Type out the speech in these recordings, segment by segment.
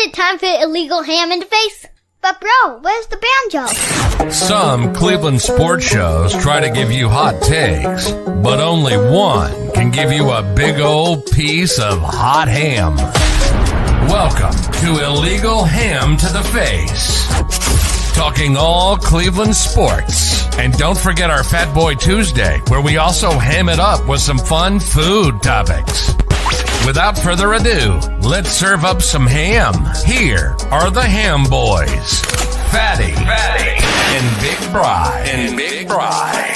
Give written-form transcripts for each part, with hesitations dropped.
it time for illegal ham in the face? But bro, where's the banjo? Some Cleveland sports shows try to give you hot takes, but only one can give you a big old piece of hot ham. Welcome to Illegal Ham to the Face. Talking all Cleveland sports. And don't forget our Fat Boy Tuesday, where we also ham it up with some fun food topics. Without further ado, let's serve up some ham. Here are the Ham Boys, Fatty, and Big Bry.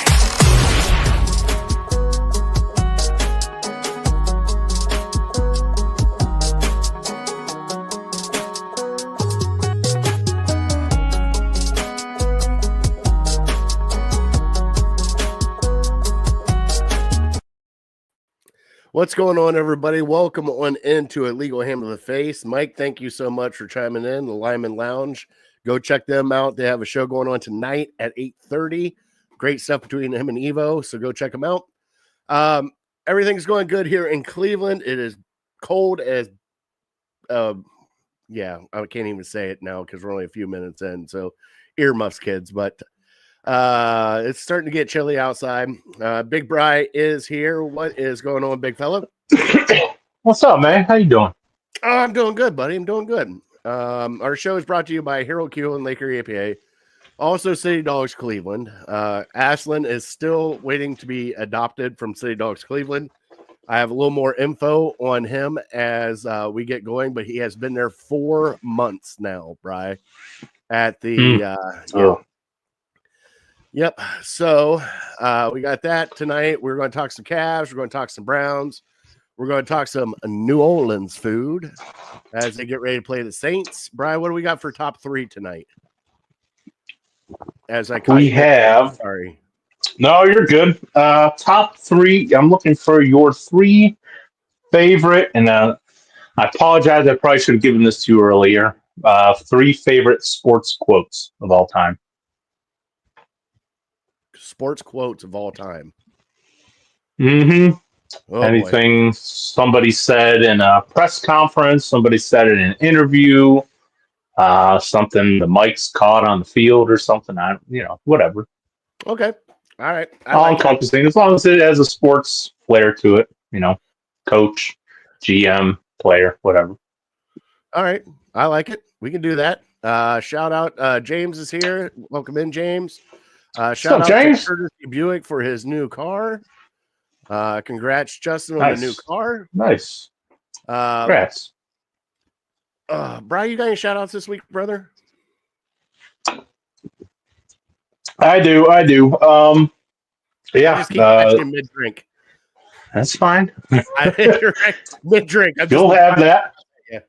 What's going on, everybody? Welcome on into Illegal Ham to the Face. Mike, thank you so much for chiming in. The Lyman Lounge. Go check them out. They have a show going on tonight at 8:30. Great stuff between him and Evo, so go check them out. Everything's going good here in Cleveland. It is cold as, I can't even say it now because we're only a few minutes in, so earmuffs, kids, but it's starting to get chilly outside. Big Bry is here. What is going on, big fella? What's up, man? How you doing? Oh, I'm doing good, buddy. I'm doing good. Our show is brought to you by Hero Q and Laker EPA. Also, City Dogs Cleveland. Aslan is still waiting to be adopted from City Dogs Cleveland. I have a little more info on him as we get going, but he has been there 4 months now, Bry. At the Yep. So we got that tonight. We're going to talk some Cavs. We're going to talk some Browns. We're going to talk some New Orleans food as they get ready to play the Saints. Brian, what do we got for top three tonight? Sorry. No, you're good. Top three. I'm looking for your three favorite, and I apologize. I probably should have given this to you earlier. Three favorite sports quotes of all time. Sports quotes of all time. Mm-hmm. Oh, anything somebody said in a press conference, somebody said in an interview, something the Mike's caught on the field or something. Whatever. Okay. All right. All encompassing, as long as it has a sports flair to it, coach, GM, player, whatever. All right. I like it. We can do that. Shout out. James is here. Welcome in, James. Shout out James? to Curtis Buick for his new car. Congrats, Justin, on the new car. Nice. Congrats. Brian, you got any shout outs this week, brother? I do. Yeah. Just keep catching mid-drink. That's fine. Mid-drink. You'll have that. Yeah.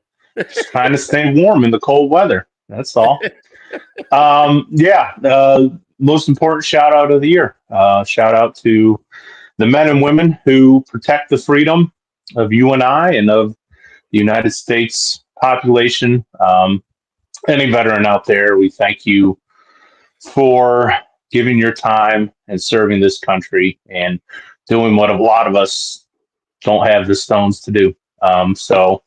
Trying to stay warm in the cold weather. That's all. Most important shout out of the year. Shout out to the men and women who protect the freedom of you and I and of the United States population. Any veteran out there, we thank you for giving your time and serving this country and doing what a lot of us don't have the stones to do. So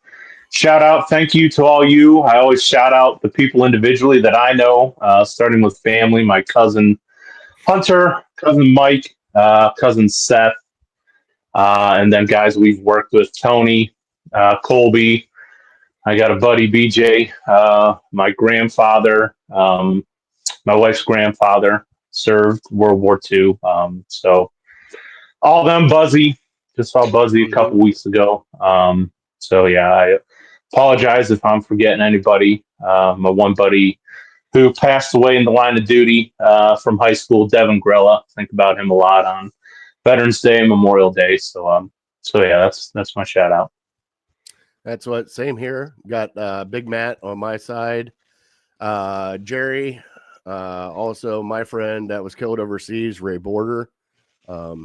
shout out, thank you to all you. I always shout out the people individually that I know, starting with family, my cousin Hunter, cousin Mike, cousin Seth, and then guys we've worked with, Tony, Colby. I got a buddy, BJ, my grandfather, my wife's grandfather served World War II. So all of them, Buzzy, just saw Buzzy a couple weeks ago. I apologize if I'm forgetting anybody. My one buddy who passed away in the line of duty from high school, Devin Grella. Think about him a lot on Veterans Day and Memorial Day. That's my shout out. That's what, same here. Got Big Matt on my side. Jerry, also my friend that was killed overseas, Ray Border. A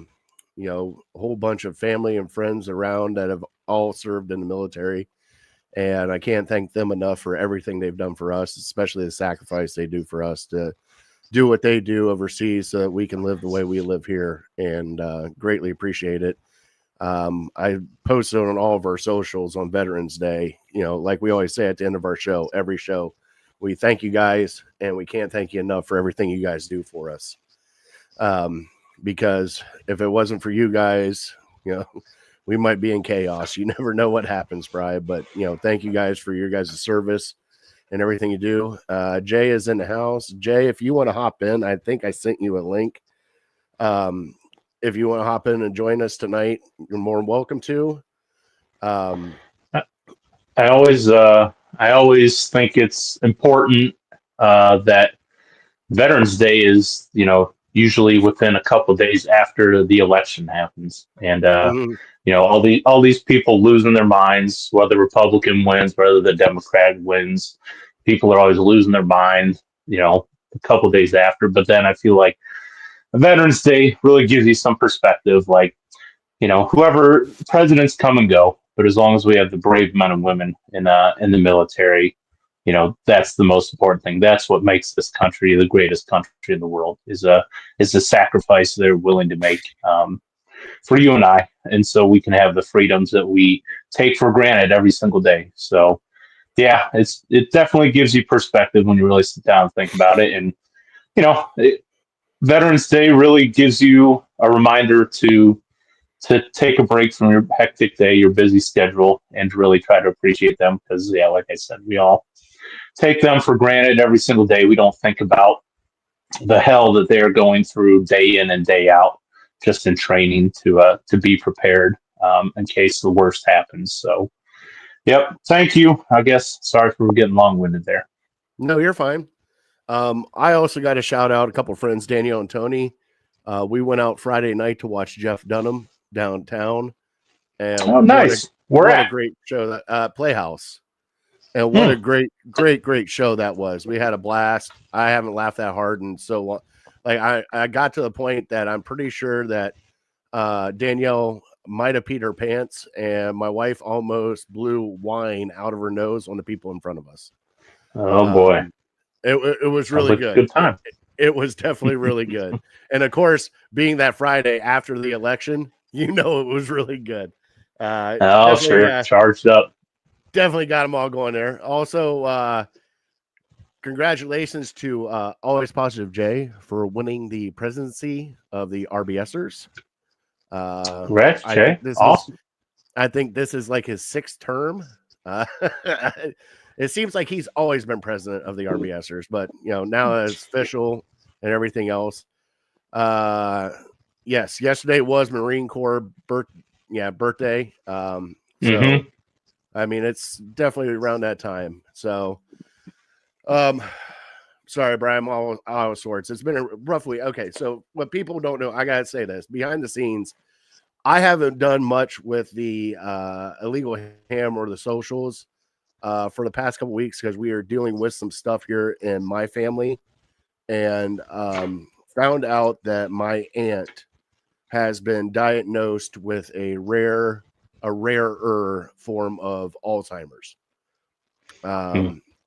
whole bunch of family and friends around that have all served in the military. And I can't thank them enough for everything they've done for us, especially the sacrifice they do for us to do what they do overseas so that we can live the way we live here, and greatly appreciate it. I posted on all of our socials on Veterans Day. You know, like we always say at the end of our show, every show, we thank you guys, and we can't thank you enough for everything you guys do for us. Because if it wasn't for you guys, you know, we might be in chaos. You never know what happens, Brian. But, you know, thank you guys for your guys' service and everything you do. Jay is in the house. Jay, if you want to hop in, I think I sent you a link. If you want to hop in and join us tonight, you're more than welcome to. I always think it's important that Veterans Day is, you know, usually within a couple of days after the election happens, and you know, all these people losing their minds, whether Republican wins, whether the Democrat wins, people are always losing their mind, you know, a couple of days after. But then I feel like Veterans Day really gives you some perspective, like, you know, whoever presidents come and go, but as long as we have the brave men and women in the military, you know, that's the most important thing. That's what makes this country the greatest country in the world, is the sacrifice they're willing to make for you and I. And so we can have the freedoms that we take for granted every single day. So yeah, it definitely gives you perspective when you really sit down and think about it. And, you know, Veterans Day really gives you a reminder to take a break from your hectic day, your busy schedule, and to really try to appreciate them. Because, yeah, like I said, we all take them for granted every single day. We don't think about the hell that they're going through day in and day out, just in training to be prepared in case the worst happens. So, yep. Thank you. I guess, sorry for getting long-winded there. No, you're fine. I also got to shout out a couple of friends, Danielle and Tony. We went out Friday night to watch Jeff Dunham downtown. And nice. What a great show, that Playhouse. And what a great show that was. We had a blast. I haven't laughed that hard in so long. Like I got to the point that I'm pretty sure that Danielle might have peed her pants, and my wife almost blew wine out of her nose on the people in front of us. Oh boy. It was really good. Good time. It was definitely really good. And of course, being that Friday after the election, you know, it was really good. Sure. Charged up. Definitely got them all going there. Also, congratulations to Always Positive Jay for winning the presidency of the RBSers. Congrats, Jay. Awesome. I think this is like his 6th term. It seems like he's always been president of the RBSers, but you know, now it's official and everything else. Yes, yesterday was Marine Corps birthday. So I mean, it's definitely around that time. So, sorry, Brian, I'm out of sorts. It's been roughly okay. So, what people don't know, I gotta say this behind the scenes. I haven't done much with the illegal ham or the socials for the past couple weeks because we are dealing with some stuff here in my family, and found out that my aunt has been diagnosed with a rarer form of Alzheimer's.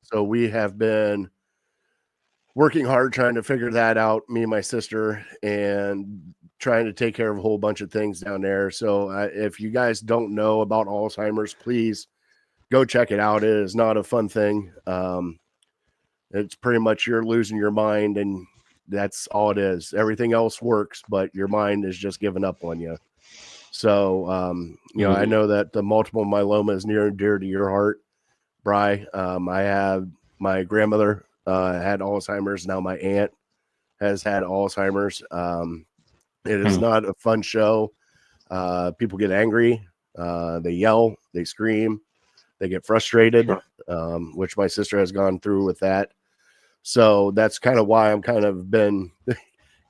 So we have been working hard trying to figure that out, me and my sister, and trying to take care of a whole bunch of things down there. So if you guys don't know about Alzheimer's, please go check it out. It is not a fun thing. It's pretty much you're losing your mind, and that's all it is. Everything else works, but your mind is just giving up on you. So, you know, I know that the multiple myeloma is near and dear to your heart, Bri. I have my grandmother had Alzheimer's. Now my aunt has had Alzheimer's. It is not a fun show. People get angry. They yell. They scream. They get frustrated, which my sister has gone through with that. So that's kind of why I'm kind of been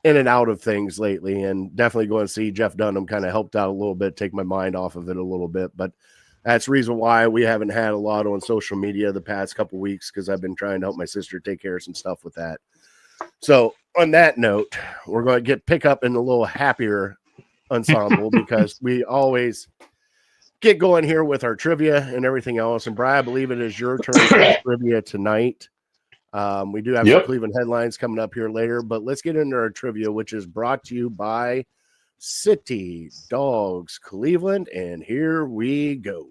in and out of things lately, and definitely going to see Jeff Dunham kind of helped out a little bit, take my mind off of it a little bit. But that's the reason why we haven't had a lot on social media the past couple weeks, because I've been trying to help my sister take care of some stuff with that. So on that note, we're going to pick up in a little happier ensemble because we always get going here with our trivia and everything else. And Brian, I believe it is your turn for trivia tonight. We do have some Cleveland headlines coming up here later, but let's get into our trivia, which is brought to you by City Dogs Cleveland, and here we go.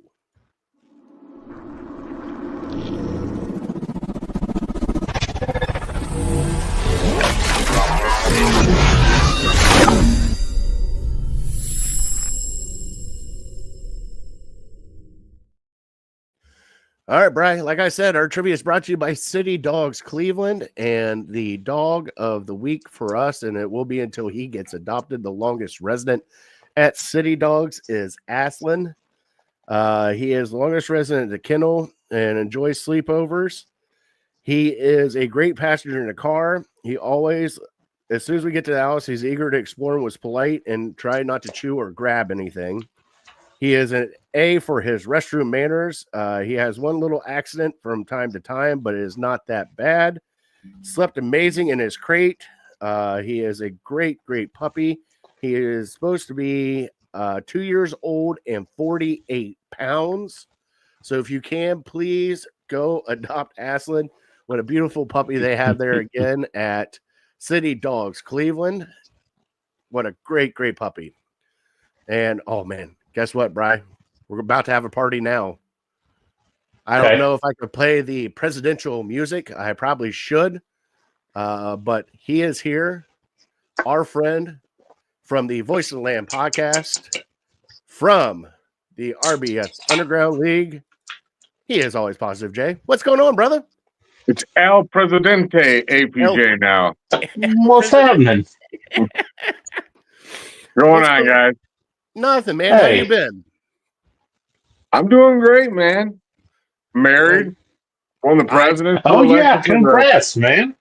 All right, Brian. Like I said, our trivia is brought to you by City Dogs Cleveland, and the dog of the week for us, and it will be until he gets adopted, the longest resident at City Dogs is Aslan. He is the longest resident at the kennel and enjoys sleepovers. He is a great passenger in the car. He always, as soon as we get to the house, he's eager to explore and was polite and tried not to chew or grab anything. He is an A for his restroom manners. He has one little accident from time to time, but it is not that bad. Slept amazing in his crate. He is a great, great puppy. He is supposed to be 2 years old and 48 pounds. So if you can, please go adopt Aslan. What a beautiful puppy they have there again at City Dogs Cleveland. What a great, great puppy. And, oh, man. Guess what, Bri? We're about to have a party now. I don't know if I could play the presidential music. I probably should. But he is here. Our friend from the Voice of the Land podcast, from the RBS Underground League. He is always positive, Jay. What's going on, brother? It's El Presidente APJ now. What's happening? Going on, guys? Nothing, man. How you been? I'm doing great, man. Married. Won the president. Oh, yeah. Congrats, man.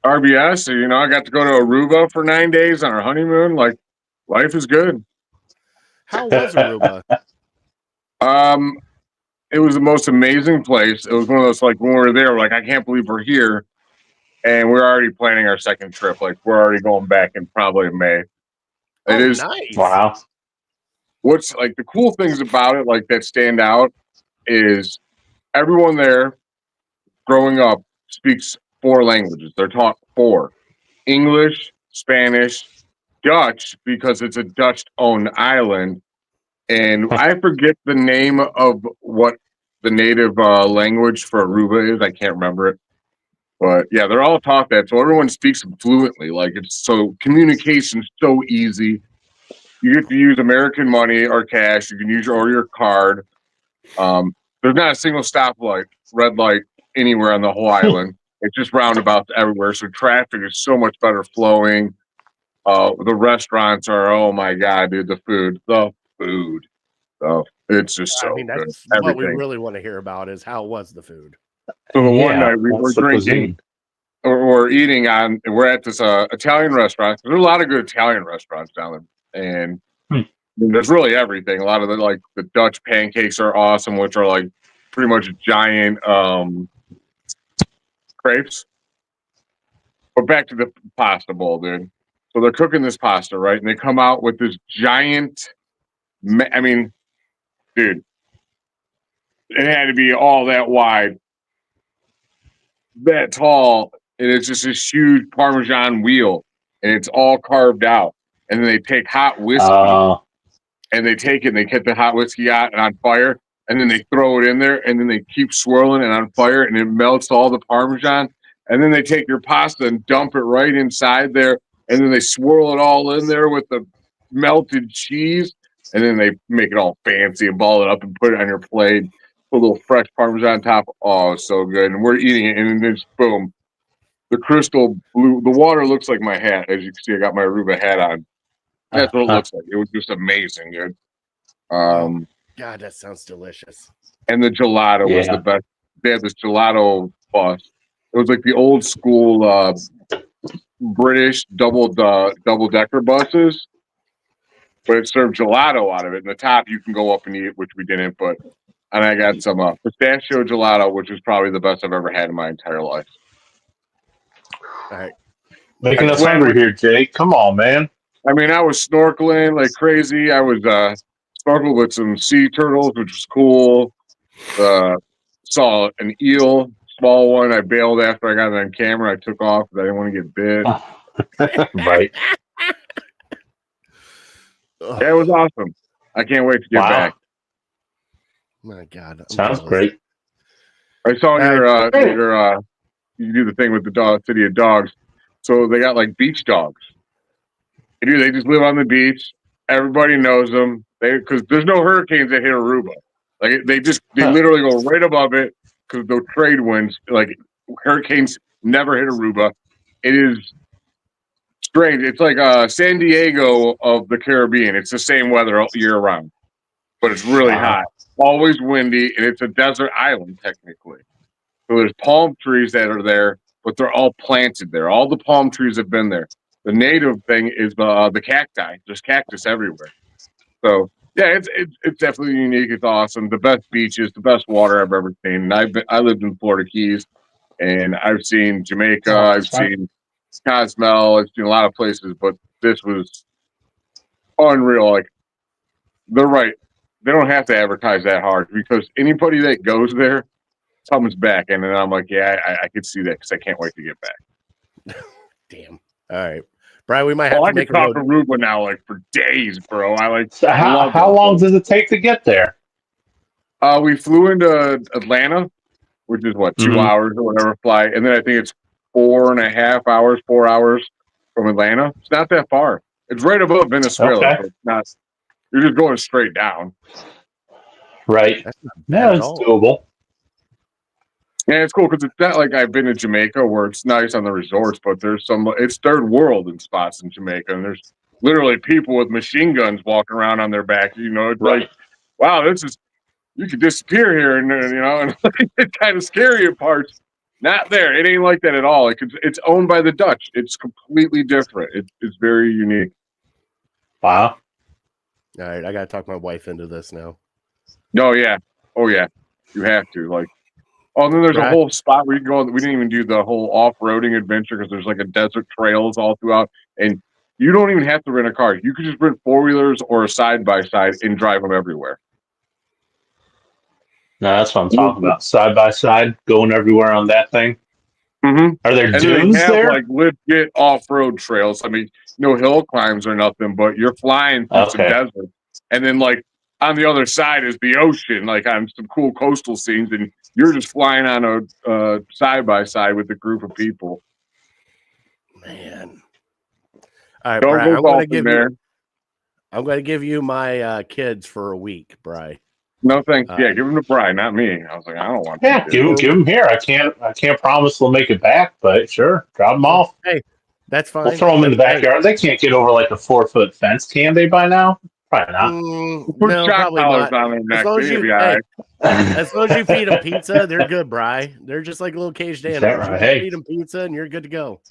RBS. So, I got to go to Aruba for 9 days on our honeymoon. Like, life is good. How was Aruba? It was the most amazing place. It was one of those, like, when we were there, we're like, I can't believe we're here. And we're already planning our second trip. Like, we're already going back in probably May. It is nice. Wow. What's like the cool things about it, like that stand out, is everyone there growing up speaks 4 languages. They're taught 4: English, Spanish, Dutch, because it's a Dutch-owned island. And I forget the name of what the native language for Aruba is. I can't remember it. But yeah, they're all taught that. So everyone speaks fluently. Like, it's so communication's so easy. You get to use American money or cash. You can use your card. There's not a single stoplight, red light anywhere on the whole island. It's just roundabouts everywhere. So traffic is so much better flowing. The restaurants are, oh my God, dude, the food. So it's just so good. That's what we really want to hear about is how was the food. So the one night we were drinking, or we're eating on, we're at this Italian restaurant. There's a lot of good Italian restaurants down there. And there's really everything. A lot of the Dutch pancakes are awesome, which are like pretty much giant crepes. But back to the pasta bowl, dude. So they're cooking this pasta, right? And they come out with this giant, dude, it had to be all that wide, that tall, and it's just this huge Parmesan wheel, and it's all carved out. And then they take hot whiskey, and they take it, and they get the hot whiskey out and on fire, and then they throw it in there, and then they keep swirling it on fire, and it melts all the Parmesan. And then they take your pasta and dump it right inside there, and then they swirl it all in there with the melted cheese, and then they make it all fancy and ball it up and put it on your plate. Put a little fresh Parmesan on top. Oh, so good. And we're eating it, and then just boom. The crystal blue, the water looks like my hat. As you can see, I got my Aruba hat on. That's what it looks like. It was just amazing, dude. God, that sounds delicious. And the gelato was the best. They had this gelato bus. It was like the old school British double decker buses, but it served gelato out of it. And the top you can go up and eat, which we didn't. And I got some pistachio gelato, which is probably the best I've ever had in my entire life. All right, making us hungry here, Jake. Come on, man. I mean, I was snorkeling like crazy. I was snorkeled with some sea turtles, which was cool. Saw an eel, small one. I bailed after I got it on camera. I took off because I didn't want to get bit. Right. Yeah, it was awesome. I can't wait to get Wow. back. My God, I'm Sounds jealous. great. I saw Hey. your you do the thing with the City of Dogs. So they got like beach dogs. They just live on the beach. Everybody knows them. Because there's no hurricanes that hit Aruba. Like they literally go right above it because the trade winds. Like hurricanes never hit Aruba. It is strange. It's like San Diego of the Caribbean. It's the same weather all year round, but it's really Wow. hot, always windy, and it's a desert island technically. So there's palm trees that are there, but they're all planted there. All the palm trees have been there. The native thing is the cacti. There's cactus everywhere. So yeah, it's definitely unique. It's awesome. The best beaches, the best water I've ever seen. And I lived in Florida Keys, and I've seen Jamaica. Oh, I've seen Cozumel. I've seen a lot of places, but this was unreal. Like they're right. They don't have to advertise that hard because anybody that goes there comes back, and then I'm like, yeah, I could see that because I can't wait to get back. Damn. All right, Brian, we might have Oh, to I make could a talk road. Aruba now like for days, bro. So how long does it take to get there? We flew into Atlanta, which is what 2 hours or whatever flight, and then I think it's 4.5 hours, 4 hours from Atlanta. It's not that far. It's right above Venezuela, Okay. so it's not. You're just going straight down. Right. That's not bad Yeah, at it's all. doable. Yeah, it's cool because it's not like I've been to Jamaica where it's nice on the resorts, but it's third world in spots in Jamaica, and there's literally people with machine guns walking around on their back. It's like, wow, you could disappear here, and it's kind of scary in parts. Not there. It ain't like that at all. It's owned by the Dutch. It's completely different. It's very unique. Wow. All right, I gotta talk my wife into this now. Oh yeah, you have to like. Oh, and then there's a Right. whole spot where you can go. We didn't even do the whole off-roading adventure because there's like a desert trails all throughout, and you don't even have to rent a car. You could just rent four-wheelers or a side-by-side and drive them everywhere. No, that's what I'm talking about. Side by side, going everywhere on that thing. Mm-hmm. Are there And dunes they have there? like legit off-road trails. I mean, no hill climbs or nothing, but you're flying through some Okay. desert, and then like on the other side is the ocean, like on some cool coastal scenes, and you're just flying on a side-by-side with a group of people. Man. All right, Don't Brian, go I'm gonna golfing give there. you my kids for a week, Brian. No thanks. Yeah, give them to Brian, not me. I was like, I don't want. Yeah, give them here. I can't promise they'll make it back, but sure, drop them off. Hey, that's fine. We'll throw them in the backyard. They can't get over like a 4-foot fence, can they? By now, probably not. Put No, shock probably collars not. on their neck. As long as They'll you, be all right. as long as you feed them pizza, they're good, Bri. They're just like little caged Is animals. that right? You Hey. feed them pizza, and you're good to go.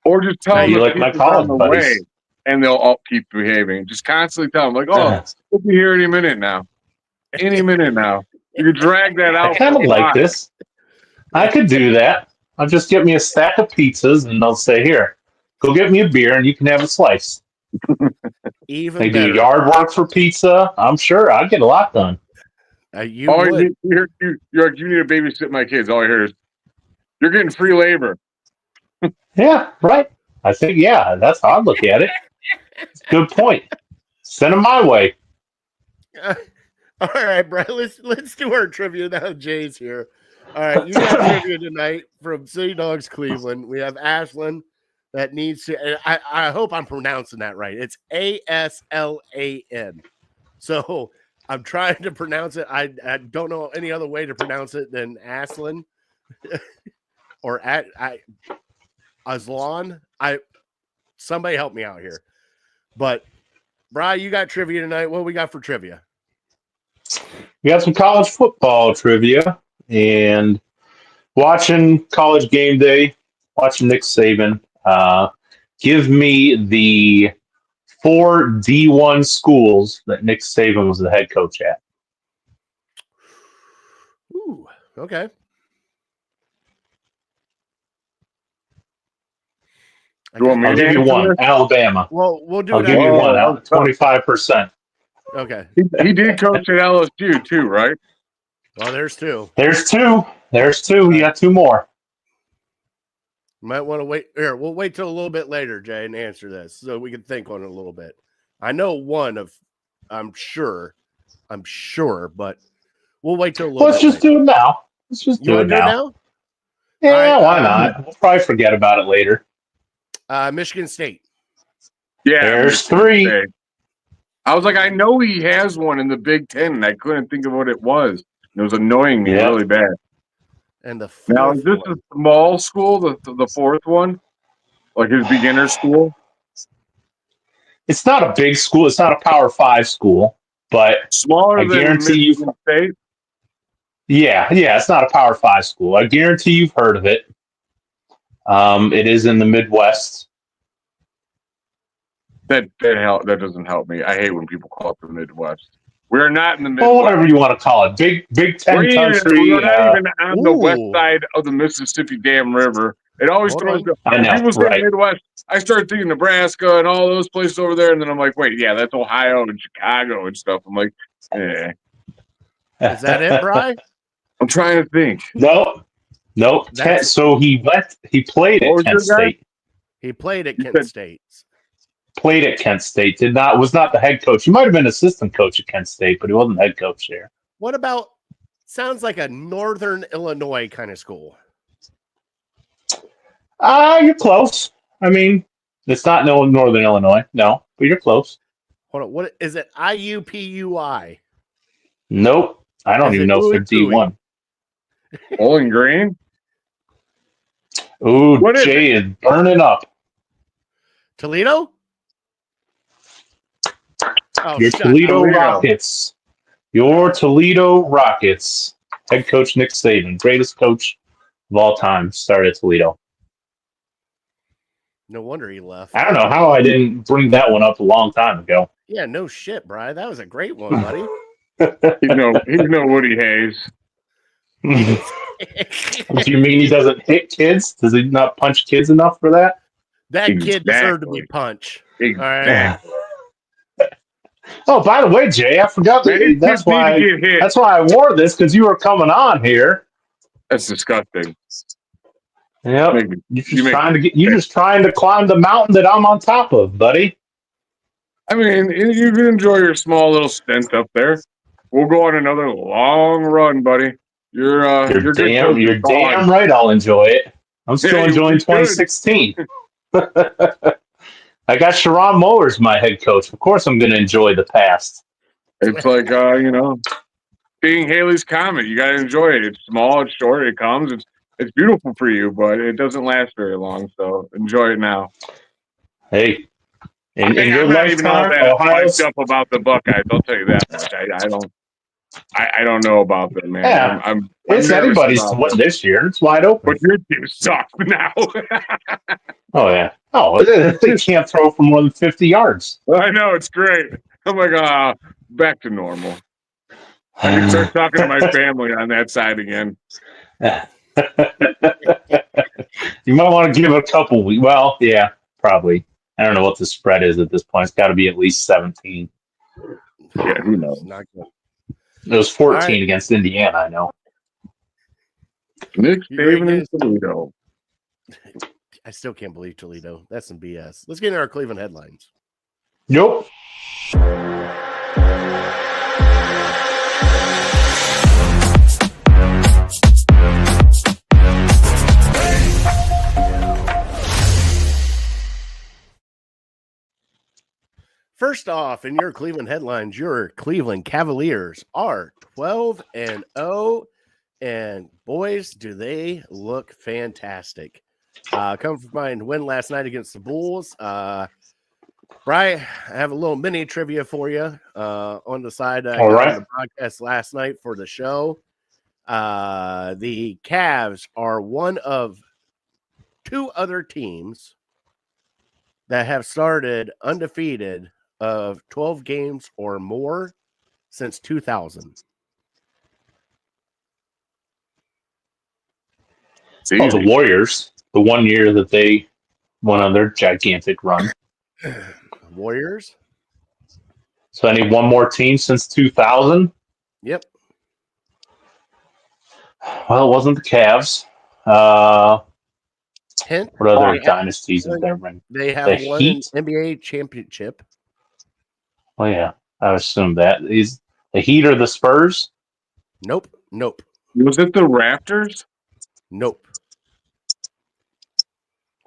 Or just tell Now them you the like my pizza's on college the buddies. way, and they'll all keep behaving. Just constantly tell them, like, oh, we'll be here any minute now. Any minute now. You can drag that out. I kind of like this. I could do that. I'll just get me a stack of pizzas, and they'll say, "Here, go get me a beer, and you can have a slice." Even They better. do yard work for pizza. I'm sure I'd get a lot done. You All would. you're like, you need to babysit my kids. All I hear is, you're getting free labor. Yeah, right. I think, yeah, that's how I look at it. Good point. Send them my way. All right, Brian. Let's do our trivia now. Jay's here. All right, you got trivia tonight from City Dogs Cleveland. We have Aslan that needs to. And I hope I'm pronouncing that right. It's ASLAN. So I'm trying to pronounce it. I don't know any other way to pronounce it than Aslan or Aslan. Somebody help me out here. But Brian, you got trivia tonight. What we got for trivia? We got some college football trivia and watching College Game Day, watching Nick Saban. Give me the 4 D1 schools that Nick Saban was the head coach at. Ooh, okay. You want me I'll to give you answer one. this? Alabama. Well, we'll do I'll it. give you after- one out. 25%. Okay. He did coach at LSU too, right? Well, there's two. There's two. You got two more. You might want to wait. Here, we'll wait till a little bit later, Jay, and answer this so we can think on it a little bit. I know one of. I'm sure, but we'll wait till a little. Let's bit just later. do it now. Let's just You do want it to do it now. now? Yeah, All right, why not? We'll probably forget about it later. Michigan State. Yeah, There's Michigan 3. State. I was like, I know he has one in the Big Ten, and I couldn't think of what it was. It was annoying me Yep. really bad. And the Now, fourth is this one. a small school, the fourth one? Like his beginner school? It's not a big school. It's not a Power 5 school, but Smaller I than guarantee you. Michigan State? Yeah, it's not a Power 5 school. I guarantee you've heard of it. It is in the Midwest. That doesn't help me. I hate when people call it the Midwest. We're not in the Well, Midwest. whatever you want to call it. Big Ten country. We're not even on the west Ooh. side of the Mississippi Dam River. It always Hold throws on. me. I know, People say right. Midwest. I start thinking Nebraska and all those places over there, and then I'm like, wait, yeah, that's Ohio and Chicago and stuff. I'm like, Is that it, Bri? I'm trying to think. Nope. That's- So he played What was at Kent your guy? State. He played at You Kent said- State. Played at Kent State. Was not the head coach. He might have been assistant coach at Kent State, but he wasn't head coach there. What about? Sounds like a Northern Illinois kind of school. You're close. I mean, it's not Northern Illinois, no, but you're close. Hold on. What is it? IUPUI. Nope. I don't Is even it know if they're Ooey Gooey? D1. Bowling Green? Ooh, What is Jay is burning up. Toledo? Oh, Your shut Toledo up. Toledo. Rockets. Your Toledo Rockets. Head coach Nick Saban, greatest coach of all time, started at Toledo. No wonder he left. I don't know how I didn't bring that one up a long time ago. Yeah, no shit, Bri. That was a great one, buddy. He's no Woody Hayes. Do you mean he doesn't hit kids? Does he not punch kids enough for that? That kid deserved to be Exactly. punched. Exactly. Oh, by the way, Jay, I forgot. Man, That's kids need to why. get hit. That's why I wore this, because you were coming on here. That's disgusting. Yep. Make me- You're just trying to climb the mountain that I'm on top of, buddy. I mean, you can enjoy your small little stint up there. We'll go on another long run, buddy. You're good You're coach. damn right I'll enjoy it. I'm still Yeah, enjoying you should. 2016. I got Sharon Mowers, my head coach. Of course I'm going to enjoy the past. It's like being Haley's Comet. You got to enjoy it. It's small, it's short, it comes. It's beautiful for you, but it doesn't last very long. So enjoy it now. Hey, in your I'm not even all lifetime, that Ohio's... hyped up about the Buckeyes. I'll tell you that much. I don't know about them, man. Yeah. I'm It's nervous anybody's about to win them. this year. It's wide open. But your team sucks now. Oh, yeah. Oh, they can't throw for more than 50 yards. I know, it's great. I'm like, back to normal. I can start talking to my family on that side again. You might want to give it a couple weeks. Well, yeah, probably. I don't know what the spread is at this point. It's got to be at least 17. Yeah, who knows? Not good. It was 14 All right. against Indiana, I know. Nick You ready, Saban and guys? Toledo. I still can't believe Toledo. That's some BS. Let's get into our Cleveland headlines. Nope. First off, in your Cleveland headlines, your Cleveland Cavaliers are 12-0, and boys, do they look fantastic. Come from my win last night against the Bulls. Brian, I have a little mini trivia for you on the side. I All got right. on the broadcast last night for the show. The Cavs are one of two other teams that have started undefeated of 12 games or more since 2000. It's Oh, the easy. Warriors, the 1 year that they went on their gigantic run. Warriors? So I need one more team since 2000. Yep. Well, it wasn't the Cavs. Hint, What other they have- dynasties have there been? They have The won Heat? an NBA championship. Oh yeah, I assume that is the Heat or the Spurs. Nope. Was it the Raptors? Nope.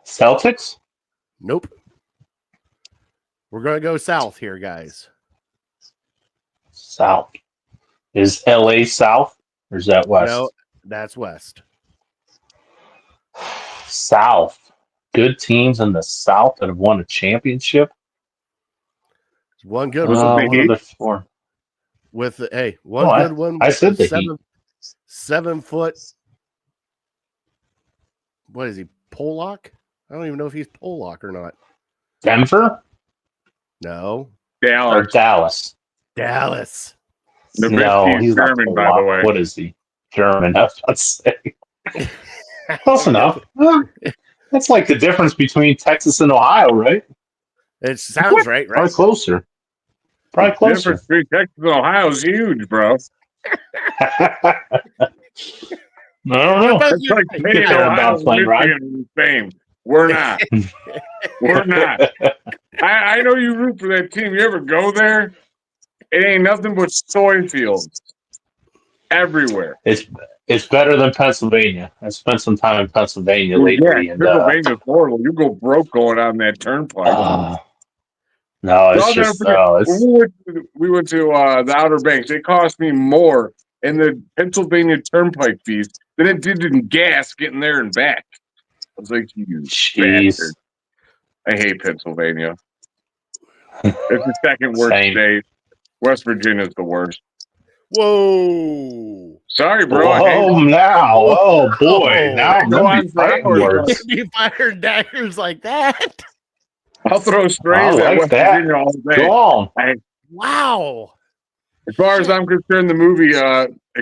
Celtics. Nope. We're gonna go south here, guys. South. Is LA South or is that West? No, that's west. South. Good teams in the South that have won a championship. One good Was it one. the What are Heat? the four? With the Oh, one good one. I with said the seven, Heat. 7 foot. What is he? Pollock? I don't even know if he's Pollock or not. Denver No, or Dallas. Dallas? Dallas. Nowitzki is He's not German, by the Pollock. way. What is he? German. I was about to say. Close enough. That's like the difference between Texas and Ohio, right? It sounds right, Probably right? closer. Probably The closer. difference between Texas and Ohio is huge, bro. I don't know. But It's like you- saying there Ohio about and playing, right? Michigan are the same. We're not. We're not. I know you root for that team. You ever go there? It ain't nothing but soy fields everywhere. It's better than Pennsylvania. I spent some time in Pennsylvania lately, and Pennsylvania's horrible. You go broke going on that turnpike. no, it's I'll never just forget. it's When we went to the Outer Banks. It cost me more in the Pennsylvania turnpike fees than it did in gas getting there and back. I was like, you jeez. bastard. I hate Pennsylvania. It's the second worst Same. state. West Virginia's the worst. Whoa. Sorry, bro. I hate Oh, it. now, oh boy, Oh, now I'm go gonna on be fighting forever, words. You fire daggers like that? I'll throw strays I at like West that. Virginia all day. Go on. Wow. As far as I'm concerned, the movie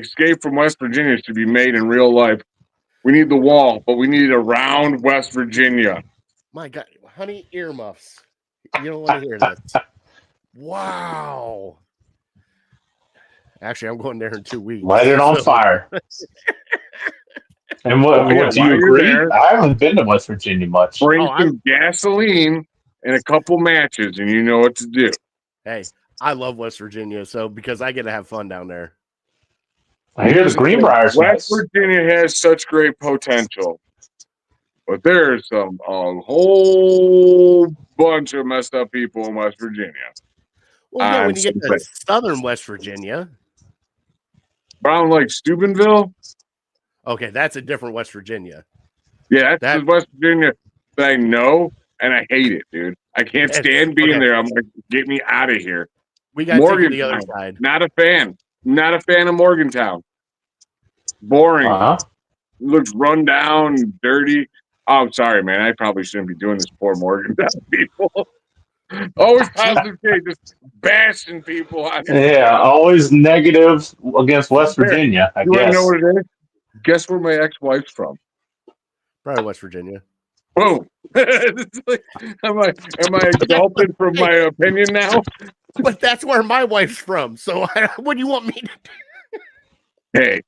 Escape from West Virginia should be made in real life. We need the wall, but we need it around West Virginia. My God. Honey earmuffs. You don't want to hear this. Wow. Actually, I'm going there in 2 weeks. Light it on so- fire. And what do while you you're agree? there- I haven't been to West Virginia much. Bring Oh, some gasoline and a couple matches, and you know what to do. Hey, I love West Virginia, so because I get to have fun down there. I hear the Greenbrier's West nice. Virginia has such great potential, but there's a whole bunch of messed up people in West Virginia. Well, yeah, when I'm you get to sorry. southern West Virginia, Brown like Steubenville. okay, that's a different West Virginia. Yeah, that's That- the West Virginia that I know, and I hate it, dude. I can't It's- stand being okay. there. I'm like, get me out of here. We got to take it to the other Morgantown. side. Not a fan. Not a fan of Morgantown. Boring. Uh-huh. Looks run down, dirty. Oh, I'm sorry, man. I probably shouldn't be doing this for Morgantown people. Always positive K, just bashing people. Yeah, always negative against West Virginia, I You want to guess. know what it is? Guess where my ex-wife's from? Probably West Virginia. Boom. It's like, am I exalted from my opinion now? But that's where my wife's from. So what do you want me to do? Hey,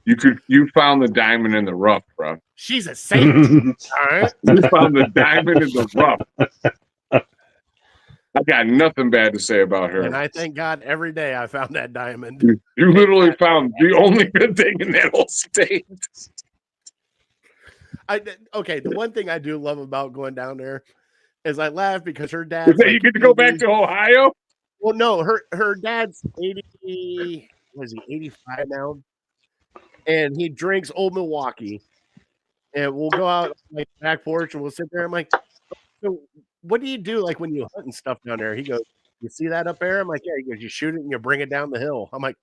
you found the diamond in the rough, bro. She's a saint. All right. You found the diamond in the rough. I got nothing bad to say about her. And I thank God every day I found that diamond. You literally found the only good thing in that whole state. Okay, the one thing I do love about going down there is I laugh because her dad's Is that you get to go back to Ohio? Well, no, her dad's 80. What is he? 85 now, and he drinks Old Milwaukee. And we'll go out on my back porch and we'll sit there. I'm like, so what do you do like when you hunt and stuff down there? He goes, you see that up there? I'm like, yeah. He goes, you shoot it and you bring it down the hill. I'm like,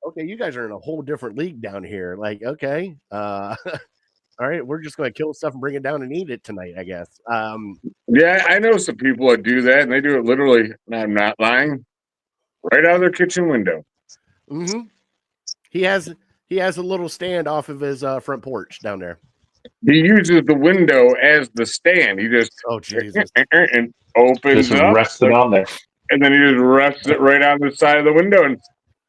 okay, you guys are in a whole different league down here. Like, okay, all right, we're just going to kill stuff and bring it down and eat it tonight, I guess. Yeah, I know some people that do that, and they do it literally, and I'm not lying, right out of their kitchen window. Mm-hmm. He has a little stand off of his front porch down there. He uses the window as the stand. He just Oh Jesus! and opens Just up, rested on there. and then he just rests it right on the side of the window, and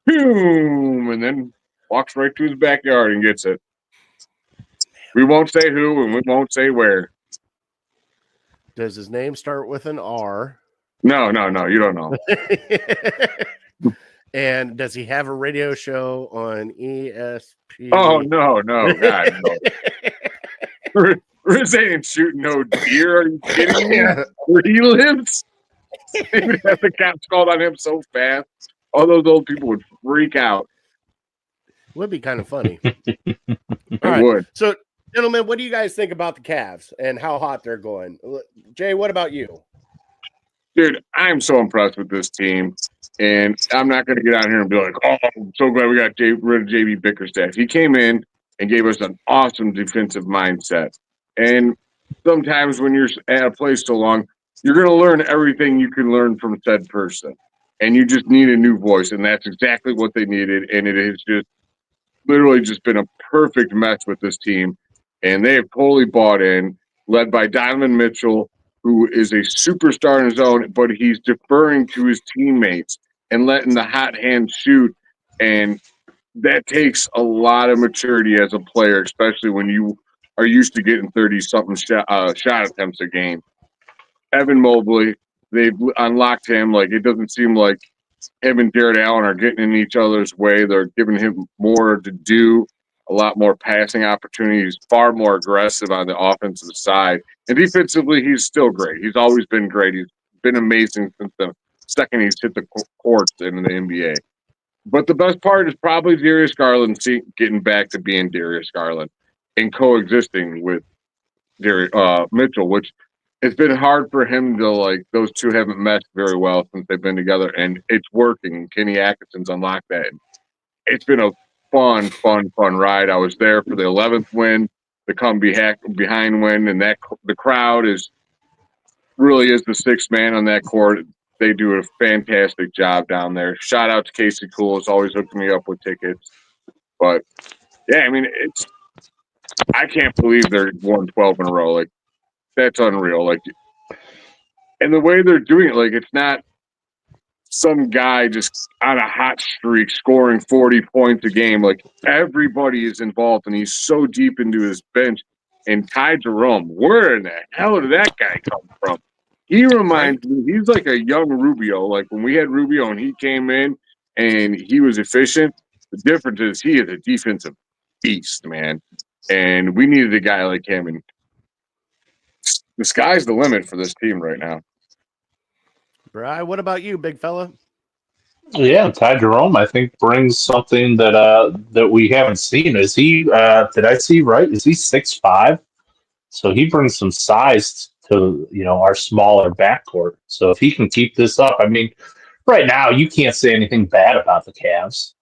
boom, and then walks right to his backyard and gets it. We won't say who, and we won't say where. Does his name start with an R? No, you don't know. And does he have a radio show on ESP? Oh no, God, no. Riz ain't shooting no deer. Are you kidding me? Yeah. Where he lives, he would have the cops called on him so fast. All those old people would freak out. Would be kind of funny. It All right. would. So, gentlemen, what do you guys think about the Cavs and how hot they're going? Jay, what about you? Dude, I'm so impressed with this team. And I'm not going to get out here and be like, oh, I'm so glad we got rid of JB Bickerstaff. He came in and gave us an awesome defensive mindset. And sometimes when you're at a place so long, you're going to learn everything you can learn from said person. And you just need a new voice. And that's exactly what they needed. And it has just literally just been a perfect match with this team. And they have totally bought in, led by Donovan Mitchell, who is a superstar in his own, but he's deferring to his teammates and letting the hot hand shoot. And that takes a lot of maturity as a player, especially when you are used to getting 30-something shot attempts a game. Evan Mobley, they've unlocked him. Like, it doesn't seem like him and Jared Allen are getting in each other's way. They're giving him more to do, a lot more passing opportunities, far more aggressive on the offensive side. And defensively, he's still great. He's always been great. He's been amazing since the second he's hit the courts in the NBA. But the best part is probably Darius Garland getting back to being Darius Garland and coexisting with Mitchell, which it's been hard for him to, like, those two haven't meshed very well since they've been together, and it's working. Kenny Atkinson's unlocked that. It's been a fun ride. I was there for the 11th win, the come behind win, and that the crowd really is the sixth man on that court. They do a fantastic job down there. Shout out to Casey Cool. It's always hooking me up with tickets. But yeah, I mean, I can't believe they're won 12 in a row. Like, that's unreal. Like, and the way they're doing it, like, it's not some guy just on a hot streak scoring 40 points a game. Like, everybody is involved, and he's so deep into his bench. And Ty Jerome, where in the hell did that guy come from? He reminds me, he's like a young Rubio. Like, when we had Rubio and he came in and he was efficient, the difference is he is a defensive beast, man. And we needed a guy like him. And the sky's the limit for this team right now. Bri, what about you, big fella? Yeah, Ty Jerome, I think, brings something that we haven't seen. Is he? Did I see right? Is he 6'5"? So he brings some size to our smaller backcourt. So if he can keep this up, I mean, right now you can't say anything bad about the Cavs.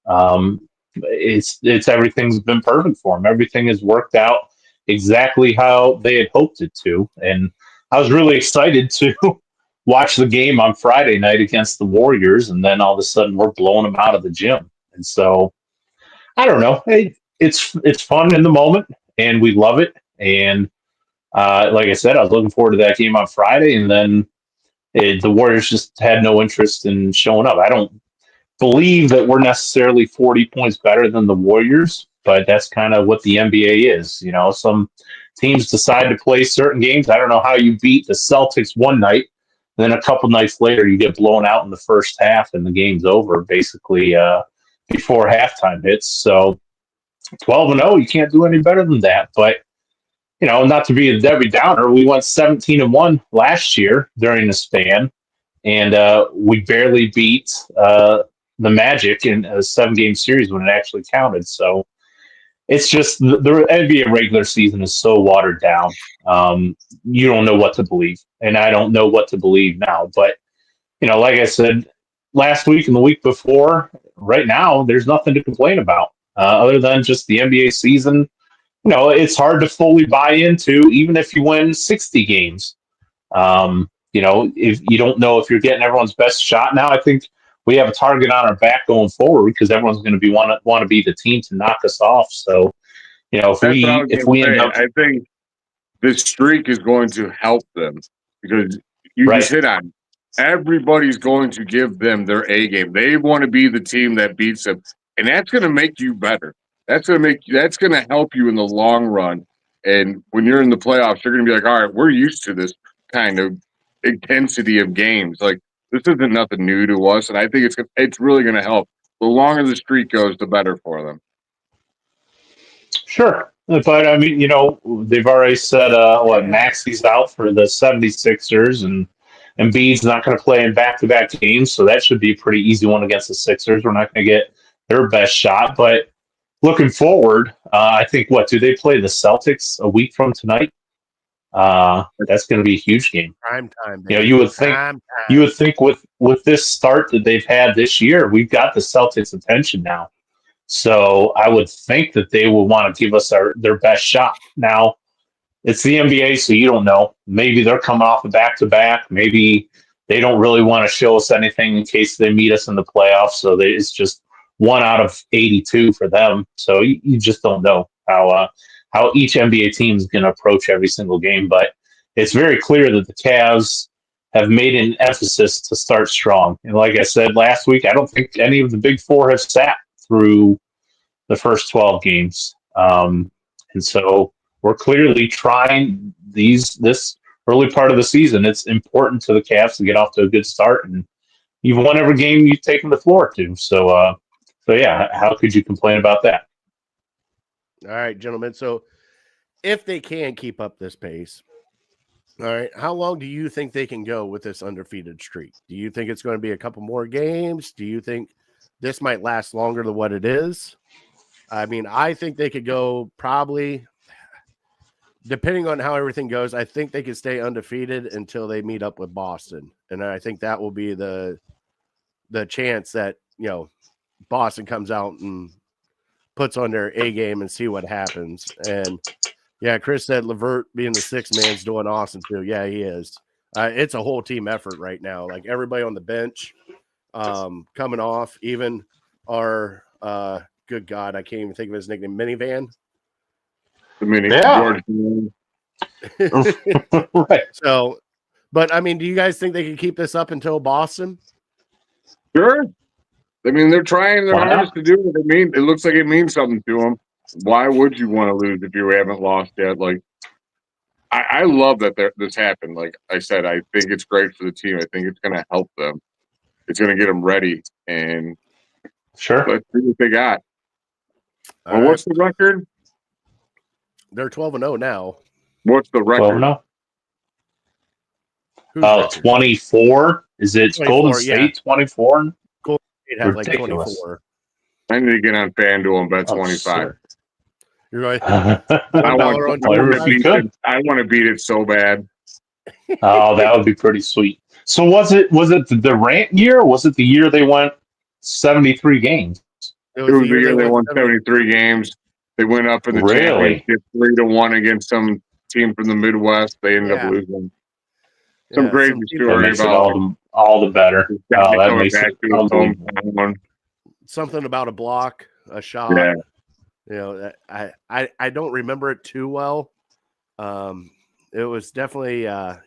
It's everything's been perfect for him. Everything has worked out exactly how they had hoped it to, and I was really excited to watch the game on Friday night against the Warriors, and then all of a sudden we're blowing them out of the gym. And so I don't know. It's fun in the moment, and we love it. And like I said, I was looking forward to that game on Friday, and then the Warriors just had no interest in showing up. I don't believe that we're necessarily 40 points better than the Warriors, but that's kind of what the NBA is. Some teams decide to play certain games. I don't know how you beat the Celtics one night, then a couple nights later you get blown out in the first half and the game's over basically before halftime hits. So 12-0, you can't do any better than that. But not to be a Debbie Downer, we went 17-1 last year during the span, and we barely beat the Magic in a 7-game series when it actually counted. So it's just the NBA regular season is so watered down. You don't know what to believe, and I don't know what to believe now. But like I said last week and the week before, right now there's nothing to complain about other than just the NBA season. It's hard to fully buy into, even if you win 60 games. If you don't know if you're getting everyone's best shot now, I think we have a target on our back going forward because everyone's going to be want to be the team to knock us off. So, if we end up, I think this streak is going to help them because you just hit on everybody's going to give them their A game. They want to be the team that beats them, and that's going to make you better. That's going to help you in the long run. And when you're in the playoffs, you're going to be like, all right, we're used to this kind of intensity of games. Like, This isn't nothing new to us, and I think it's really going to help. The longer the streak goes, the better for them. Sure. But I mean, they've already said Maxi's out for the 76ers and Embiid's not going to play in back-to-back games, so that should be a pretty easy one against the Sixers. We're not going to get their best shot, but looking forward, I think do they play the Celtics a week from tonight? That's going to be a huge game. Prime time. Baby. You would think with this start that they've had this year, we've got the Celtics' attention now. So I would think that they will want to give us their best shot. Now, it's the NBA, so you don't know. Maybe they're coming off a back-to-back. Maybe they don't really want to show us anything in case they meet us in the playoffs. So it's just 1 out of 82 for them. So you just don't know how each NBA team is going to approach every single game. But it's very clear that the Cavs have made an emphasis to start strong. And like I said last week, I don't think any of the Big Four have sat through the first 12 games. And so we're clearly trying this early part of the season. It's important to the Cavs to get off to a good start. And you've won every game you've taken the floor to. So yeah, how could you complain about that? All right, gentlemen. So if they can keep up this pace, all right, how long do you think they can go with this undefeated streak? Do you think it's going to be a couple more games? Do you think this might last longer than what it is? I mean, I think they could go probably, depending on how everything goes, I think they could stay undefeated until they meet up with Boston. And I think that will be the chance that, Boston comes out and puts on their A game and see what happens. And yeah, Chris said LeVert being the sixth man's doing awesome too. Yeah, he is. It's a whole team effort right now. Like everybody on the bench coming off, even our good God, I can't even think of his nickname, Minivan. The mini, yeah. Right. So, but I mean, do you guys think they can keep this up until Boston? Sure. I mean, they're trying their hardest to do what they mean. It looks like it means something to them. Why would you want to lose if you haven't lost yet? Like, I love that this happened. Like I said, I think it's great for the team. I think it's going to help them. It's going to get them ready. And sure, let's see what they got. Well, right. What's the record? They're 12-0 now. What's the record? 12-0. 24. Is it 24, Golden State? 24. They'd have like 24. I need to get on FanDuel and bet 25. Sure. You're right. I want to beat it so bad. Oh, that would be pretty sweet. So was it the Durant year? Or was it the year they went 73 games? It was the year they won 73 games. They went up in the championship 3-1 against some team from the Midwest. They ended up losing. Some crazy story about all the better. That makes it something about a block, a shot. Yeah. I don't remember it too well. It was definitely I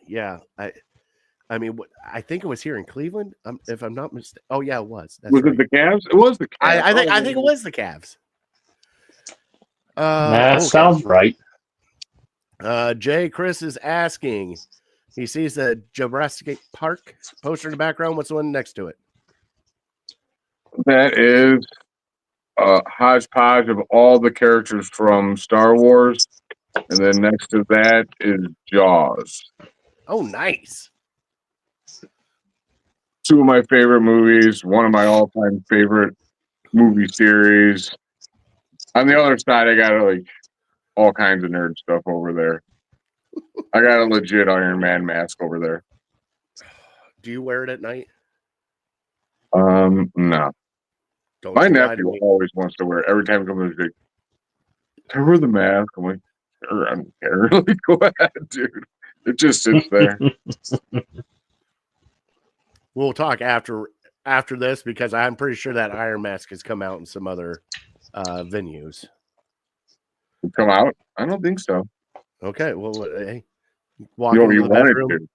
mean, I think it was here in Cleveland. If I'm not mistaken. Oh yeah, it was. Was it the Cavs? It was the Cavs. I think it was the Cavs. That sounds right. Jay Chris is asking. He sees the Jurassic Park poster in the background. What's the one next to it? That is a hodgepodge of all the characters from Star Wars. And then next to that is Jaws. Oh, nice. 2 of my favorite movies. One of my all-time favorite movie series. On the other side, I got like all kinds of nerd stuff over there. I got a legit Iron Man mask over there. Do you wear it at night? No. My nephew always wants to wear it. Every time he comes in, he's like, "Can I wear the mask?" I'm like, "Sure, I don't care." Like, go ahead, dude. It just sits there. We'll talk after this because I'm pretty sure that Iron Mask has come out in some other venues. Come out? I don't think so. Okay, well, hey, walk into the bedroom.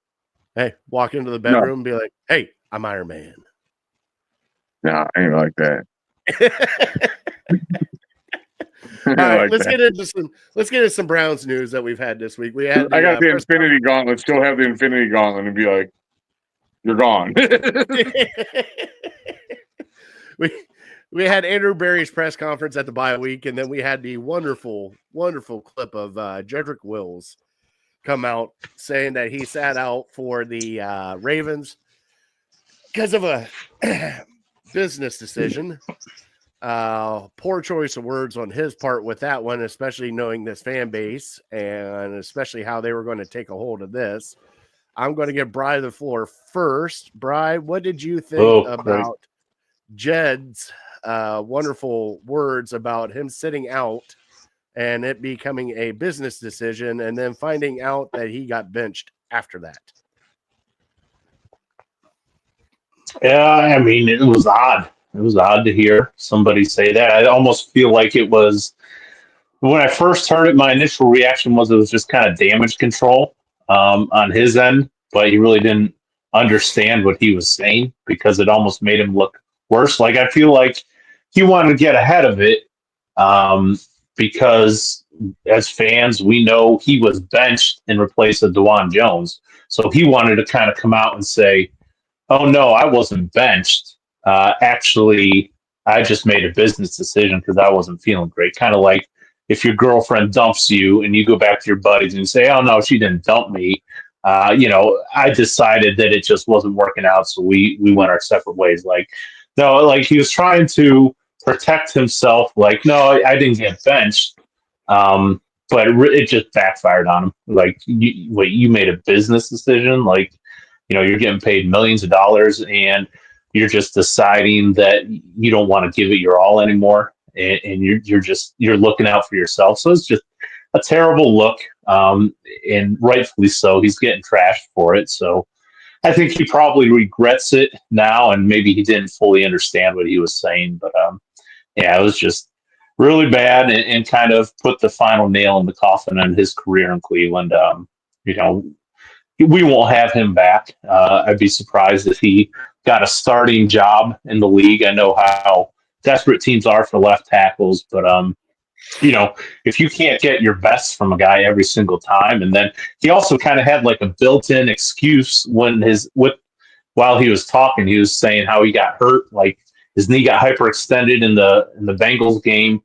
Hey, walk into the bedroom and be like, "Hey, I'm Iron Man." Nah, I ain't like that. All right, let's get into some Browns news that we've had this week. I got the Infinity Gauntlet. Still have the Infinity Gauntlet and be like, you're gone. we had Andrew Berry's press conference at the bye week, and then we had the wonderful clip of Jedrick Wills come out saying that he sat out for the Ravens because of a business decision. Poor choice of words on his part with that one, especially knowing this fan base and especially how they were going to take a hold of this. I'm going to give Bri the floor first. Bri, what did you think about Jed's wonderful words about him sitting out and it becoming a business decision and then finding out that he got benched after that? Yeah, I mean, it was odd. It was odd to hear somebody say that. I almost feel like it was, when I first heard it, my initial reaction was it was just kind of damage control on his end, but he really didn't understand what he was saying because it almost made him look worse. Like, I feel like he wanted to get ahead of it because as fans, we know he was benched in replace of DeJuan Jones. So he wanted to kind of come out and say, oh, no, I wasn't benched. Actually, I just made a business decision because I wasn't feeling great. Kind of like if your girlfriend dumps you and you go back to your buddies and you say, oh, no, she didn't dump me. I decided that it just wasn't working out. So we went our separate ways. Like, no, like he was trying to protect himself. Like, no, I didn't get benched. But it just backfired on him. Like, you made a business decision. Like, you're getting paid millions of dollars and you're just deciding that you don't want to give it your all anymore. And you're looking out for yourself. So it's just a terrible look. And rightfully so. He's getting trashed for it. So I think he probably regrets it now. And maybe he didn't fully understand what he was saying. But yeah, it was just really bad and kind of put the final nail in the coffin on his career in Cleveland. We won't have him back. I'd be surprised if he got a starting job in the league. I know how desperate teams are for left tackles, but if you can't get your best from a guy every single time, and then he also kind of had like a built-in excuse while he was talking, he was saying how he got hurt, like his knee got hyperextended in the Bengals game,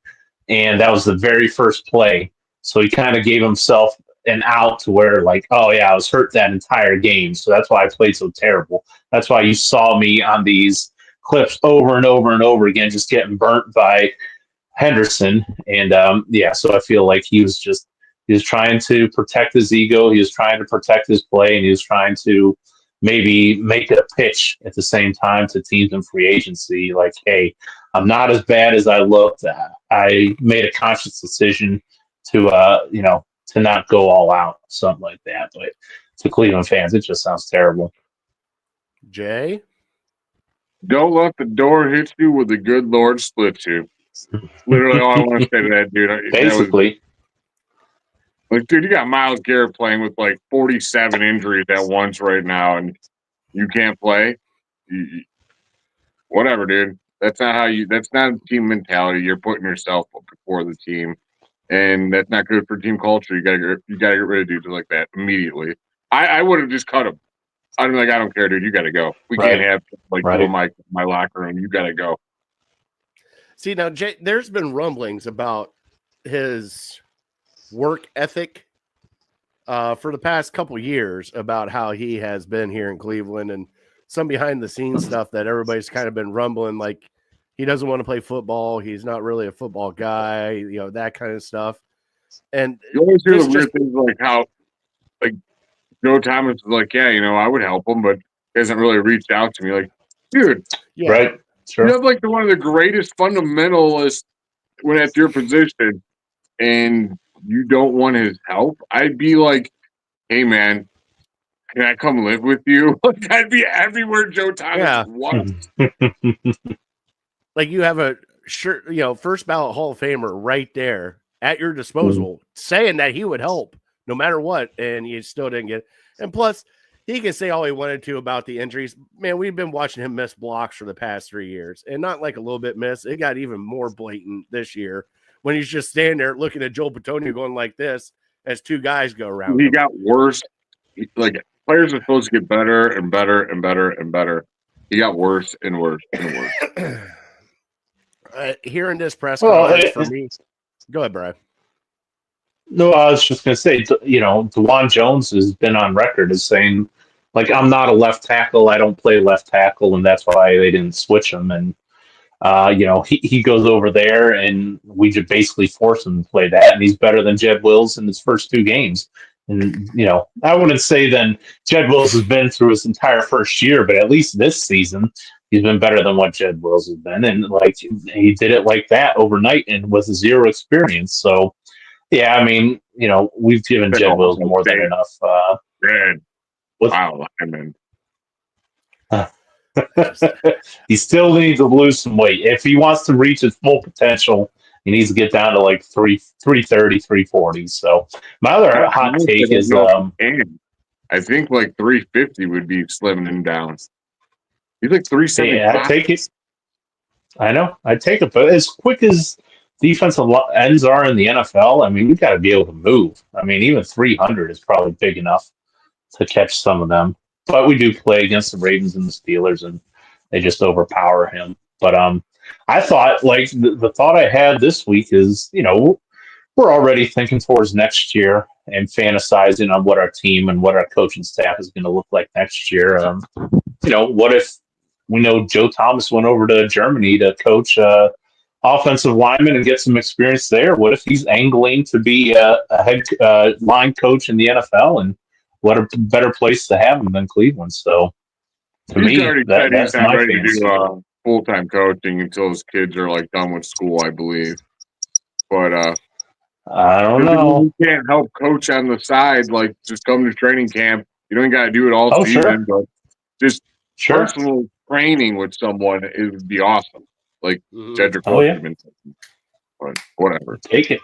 and that was the very first play. So he kind of gave himself an out to where like, oh yeah, I was hurt that entire game. So that's why I played so terrible. That's why you saw me on these clips over and over and over again, just getting burnt by Henderson. And so I feel like he was trying to protect his ego. He was trying to protect his play, and he was trying to maybe make a pitch at the same time to teams in free agency. Like, hey, I'm not as bad as I looked. I made a conscious decision to not go all out, something like that. But to Cleveland fans, it just sounds terrible. Jay? Don't let the door hit you where the good Lord splits you. Literally all I want to say to that dude. Basically. Dude, you got Myles Garrett playing with like 47 injuries at once right now, and you can't play. Whatever, dude. That's not team mentality. You're putting yourself before the team. And that's not good for team culture. You gotta get rid of dudes like that immediately. I would have just cut him. I'm like, I don't care, dude. You gotta go. We can't have my locker room. You gotta go. See, now Jay, there's been rumblings about his work ethic for the past couple years about how he has been here in Cleveland and some behind the scenes stuff that everybody's kind of been rumbling like. He doesn't want to play football. He's not really a football guy, that kind of stuff. And you always hear the weird things like how, like, Joe Thomas is like, yeah, I would help him, but he hasn't really reached out to me. Like, dude, yeah, right? Sure. You have like one of the greatest fundamentalists when at your position, and you don't want his help. I'd be like, hey, man, can I come live with you? Like, I'd be everywhere Joe Thomas was. Like you have a first ballot Hall of Famer right there at your disposal, saying that he would help no matter what, and you still didn't get it. And plus, he can say all he wanted to about the injuries. Man, we've been watching him miss blocks for the past 3 years, and not like a little bit miss. It got even more blatant this year when he's just standing there looking at Joel Bitonio going like this as two guys go around. He got worse. Like players are supposed to get better and better and better and better. He got worse and worse and worse. Hearing this press Well, conference for me. Go ahead, Brian. No, I was just going to say, DeJuan Jones has been on record as saying, like, I'm not a left tackle. I don't play left tackle, and that's why they didn't switch him. And, he goes over there, and we just basically force him to play that, and he's better than Jed Wills in his first 2 games. And, I wouldn't say then Jed Wills has been through his entire first year, but at least this season, he's been better than what Jed Wills has been. And, like, he did it like that overnight and with 0 experience. So, yeah, I mean, we've given Jed Wills more than enough. Wow, lineman. He still needs to lose some weight. If he wants to reach his full potential, he needs to get down to like 330, 340. So my other hot take is I think like 350 would be slimming him down. He's like 375. Yeah, I take it. I know. I take it. But as quick as defensive ends are in the NFL, I mean, you've got to be able to move. I mean, even 300 is probably big enough to catch some of them. But we do play against the Ravens and the Steelers, and they just overpower him. But I thought, like, the thought I had this week is, we're already thinking towards next year and fantasizing on what our team and what our coaching staff is going to look like next year. What if we know Joe Thomas went over to Germany to coach offensive lineman and get some experience there? What if he's angling to be a head line coach in the NFL? And what a better place to have him than Cleveland. So, to He's me, already said that's he's not my ready to fantasy. do full-time coaching until his kids are like done with school, I believe. But I don't know. You can't help coach on the side, like just come to training camp. You don't got to do it all season, but just personal training with someone, it would be awesome. Like Cedric Wilson, but whatever. Take it.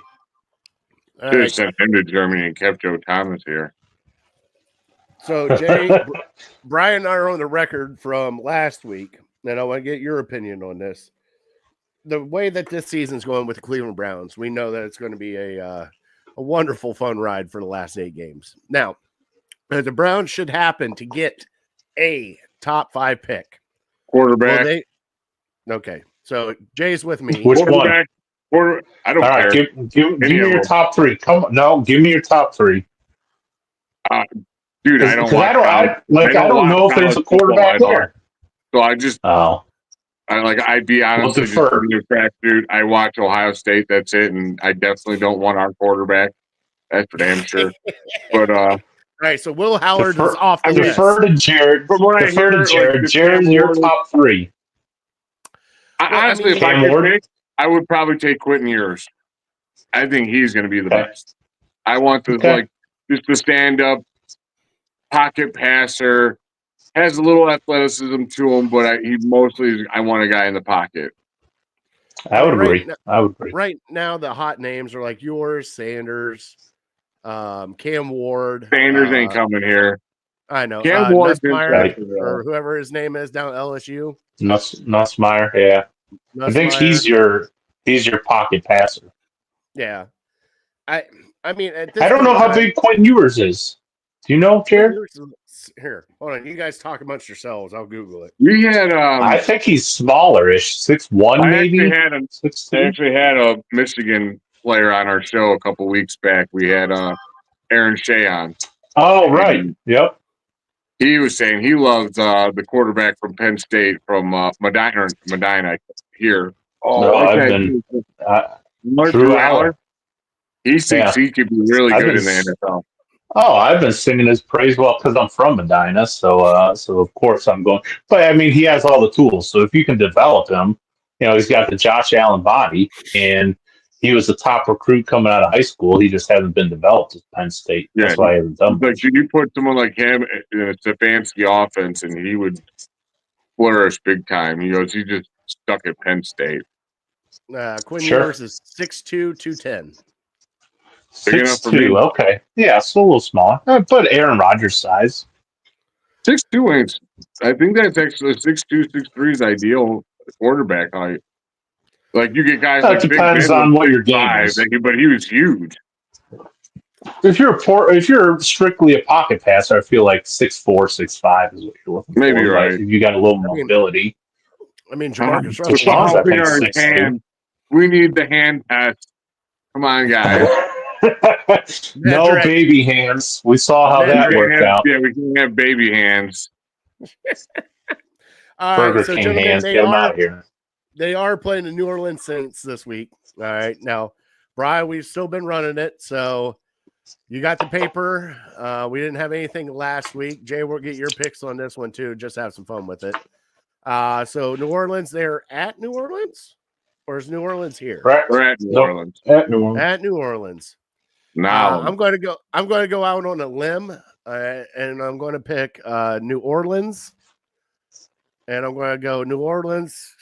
Should have sent him to Germany and kept Joe Thomas here. So, Jay, Brian and I are on the record from last week, and I want to get your opinion on this. The way that this season's going with the Cleveland Browns, we know that it's going to be a wonderful, fun ride for the last 8 games. Now, the Browns should happen to get a top 5 pick. Quarterback. Okay, so Jay's with me. Which one? I don't care. Give me your top 3. Come on, no, give me your top 3. Dude, I don't know if there's a quarterback there. So I just, I'd be honest with you, dude. I watch Ohio State. That's it, and I definitely don't want our quarterback. That's for damn sure. But all right, so Will Howard is off the list. Defer to Jared. Jared's your top 3. Honestly, if I could pick, I would probably take Quentin Ewers. I think he's going to be the best. I want just the stand up pocket passer. Has a little athleticism to him, but I want a guy in the pocket. I would agree. Right now, the hot names are like yours, Sanders, Cam Ward. Sanders ain't coming here. I know. Cam Ward or whoever his name is down at LSU. Nussmeier, yeah. I think he's your pocket passer. Yeah. I mean, I don't know how big Quentin Ewers is. Do you know, Jared? Here, hold on. You guys talk amongst yourselves. I'll Google it. We had. I think he's smallerish, 6'1", maybe. I actually had a Michigan player on our show a couple weeks back. We had Aaron Shea on. Oh, right. Yep. He was saying he loves the quarterback from Penn State from Medina here. Drew Aller. He thinks he could be really good in the NFL. Oh, I've been singing his praise because I'm from Medina, so of course I'm going. But I mean, he has all the tools. So if you can develop him, he's got the Josh Allen body, and he was the top recruit coming out of high school. He just hasn't been developed at Penn State. That's why he hasn't done. But you put someone like him in a Stefanski offense, and he would flourish big time. He just stuck at Penn State. Quinn Ewers is 6'2", 210. Big enough for me. Okay. Yeah, it's a little small. But Aaron Rodgers size. 6'2" ain't. I think that's actually 6'2", 6'3" is ideal quarterback height. Like you get guys that like depends Big Ben on what your game is. But he was huge. If you're strictly a pocket passer, I feel like 6'4", 6'5" is what you're looking Maybe for. you're Like, right. if you got a little mobility. Jamarcus With Russell. Deshaun's, I how big think, are his 6'2". hands? We need the hand test. Come on, guys. No Metric. baby hands. We saw how that Metric. worked out. Yeah, we can have baby hands. All Burger right, so King gentlemen, hands. Get them out of here. they are playing the New Orleans Saints this week. All right, now, Brian, we've still been running it, so you got the paper. We didn't have anything last week. Jay, we'll get your picks on this one too. Just have some fun with it. So New Orleans, they're at New Orleans, or is New Orleans here? Right. We're at New Nope. Orleans. At New Orleans. At New Orleans. Now, I'm going to go out on a limb, and I'm going to pick New Orleans, and I'm going to go New Orleans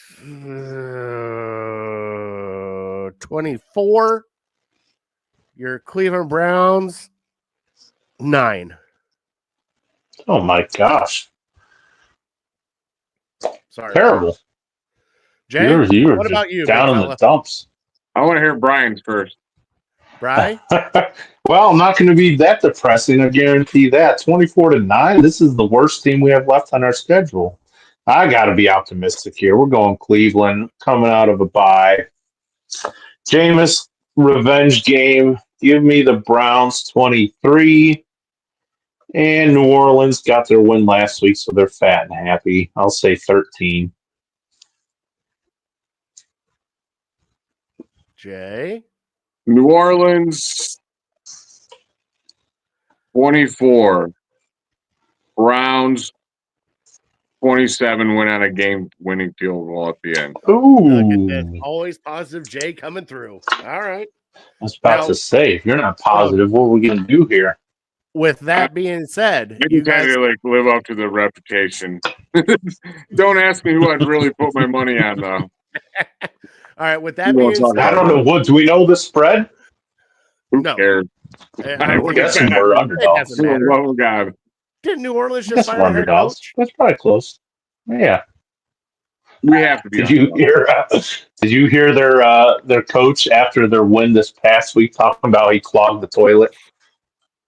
24. Your Cleveland Browns 9. Oh my gosh. Sorry, Terrible. Jay. You're what just about you, down big in fella? the dumps. I want to hear Brian's first. Bri? Well, I'm not going to be that depressing. I guarantee that. 24-9. This is the worst team we have left on our schedule. I got to be optimistic here. We're going Cleveland, coming out of a bye. Jameis revenge game. Give me the Browns 23. And New Orleans got their win last week, so they're fat and happy. I'll say 13. Jay? New Orleans 24. Browns 27 win on a game-winning field goal at the end. Look at Ooh. that. Always positive Jay coming through. All right. I was about Now- to say, if you're not positive, what are we going to do here? With that being said, I you just had guys to live up to the reputation. Don't ask me who I'd really put my money on, though. all right, with that You being won't talk said, I don't know. What do we know the spread? Who No. cares? I We're think guessing it we're doesn't underdogs. matter. Oh, God. Didn't New Orleans Yes, just we're fire a head underdogs. coach? That's probably close. Yeah. We have to be Did you hear? Did you hear their coach after their win this past week talking about he clogged the toilet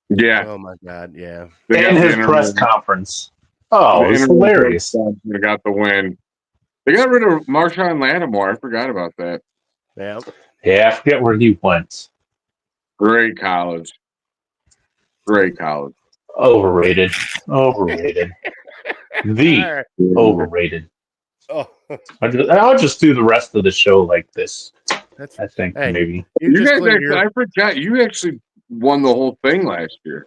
Yeah. Oh my God, yeah. They got in the his interim- press conference? Oh, the it's interim hilarious. coach They got the win. They got rid of Marshawn Lattimore. I forgot about that. Yeah. Yeah, I forget where he went. Great college. Great college. Overrated. Overrated. The All right. overrated. Oh, I'll just do the rest of the show like this. that's I think Hey. maybe. you You just guys, cleared actually, your I forgot. You actually won the whole thing last year.